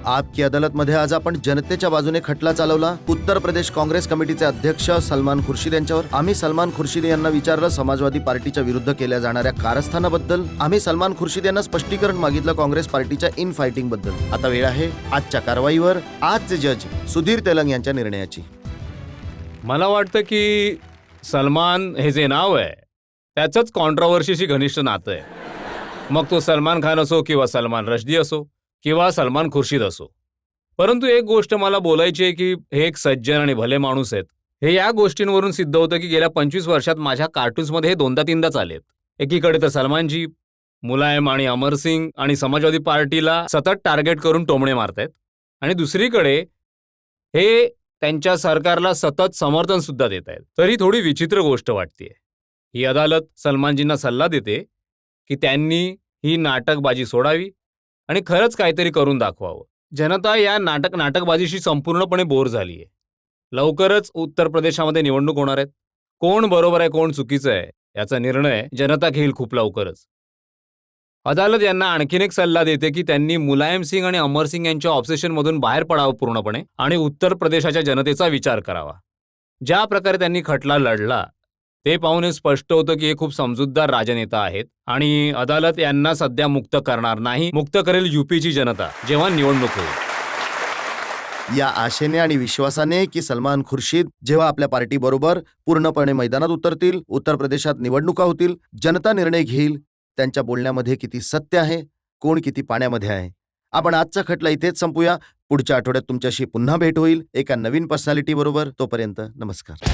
आपकी अदालतमध्ये आज आपण जनतेच्या बाजूने खटला चालवला. उत्तर प्रदेश काँग्रेस कमिटीचे अध्यक्ष सलमान खुर्शीद यांच्यावर. आम्ही सलमान खुर्शीद यांना विचारलं समाजवादी पार्टीच्या विरुद्ध केल्या जाणाऱ्या कारस्थानाबद्दल. आम्ही सलमान खुर्शीद यांना स्पष्टीकरण मागितलं काँग्रेस पार्टीच्या इन फायटिंग बद्दल. आता वेळ आहे आजच्या कारवाईवर आजचे जज सुधीर तेलंग यांच्या निर्णयाची. मला वाटतं की सलमान हे जे नाव आहे त्याचंच कॉन्ट्रॉवर्सीशी घनिष्ठ नातं आहे. मग तो सलमान खान असो किंवा सलमान रश्दी असो किंवा सलमान खुर्शीद असो. परंतु एक गोष्ट मला बोलायची आहे की हे एक सज्जन आणि भले माणूस आहेत. हे या गोष्टींवरून सिद्ध होतं की गेल्या 25 वर्षात माझ्या कार्टून्समध्ये हे 2दा-3दाच आलेत. एकीकडे तर सलमानजी मुलायम आणि अमरसिंग आणि समाजवादी पार्टीला सतत टार्गेट करून टोमणे मारतायत आणि दुसरीकडे हे त्यांच्या सरकारला सतत समर्थन सुद्धा देत आहेत. तरी थोडी विचित्र गोष्ट वाटते. ही अदालत सलमानजींना सल्ला देते की त्यांनी ही नाटकबाजी सोडावी आणि खरंच काहीतरी करून दाखवावं. जनता या नाटकबाजीशी संपूर्णपणे बोर झाली आहे. लवकरच उत्तर प्रदेशामध्ये निवडणूक होणार आहेत. कोण बरोबर आहे कोण चुकीचं आहे याचा निर्णय जनता घेईल खूप लवकरच. अदालत यांना आणखीन एक सल्ला देते की त्यांनी मुलायम सिंग आणि अमर सिंग यांच्या ऑब्सेशनमधून बाहेर पडावं पूर्णपणे आणि उत्तर प्रदेशाच्या जनतेचा विचार करावा. ज्या प्रकारे त्यांनी खटला लढला ते पाहून हे स्पष्ट होतं की हे खूप समजूतदार राजनेता आहेत आणि अदालत यांना सध्या मुक्त करणार नाही. मुक्त करेल यूपीची जनता जेव्हा निवडणूक होईल. या आशेने आणि विश्वासाने की सलमान खुर्शीद जेव्हा आपल्या पार्टीबरोबर पूर्णपणे मैदानात उतरतील, उत्तर प्रदेशात निवडणुका होतील, जनता निर्णय घेईल त्यांच्या बोलण्यामध्ये किती सत्य आहे, कोण किती पाण्यामध्ये आहे. आपण आजचा खटला इथेच संपूया. पुढच्या आठवड्यात तुमच्याशी पुन्हा भेट होईल एका नवीन पर्सनॅलिटी बरोबर. तोपर्यंत नमस्कार.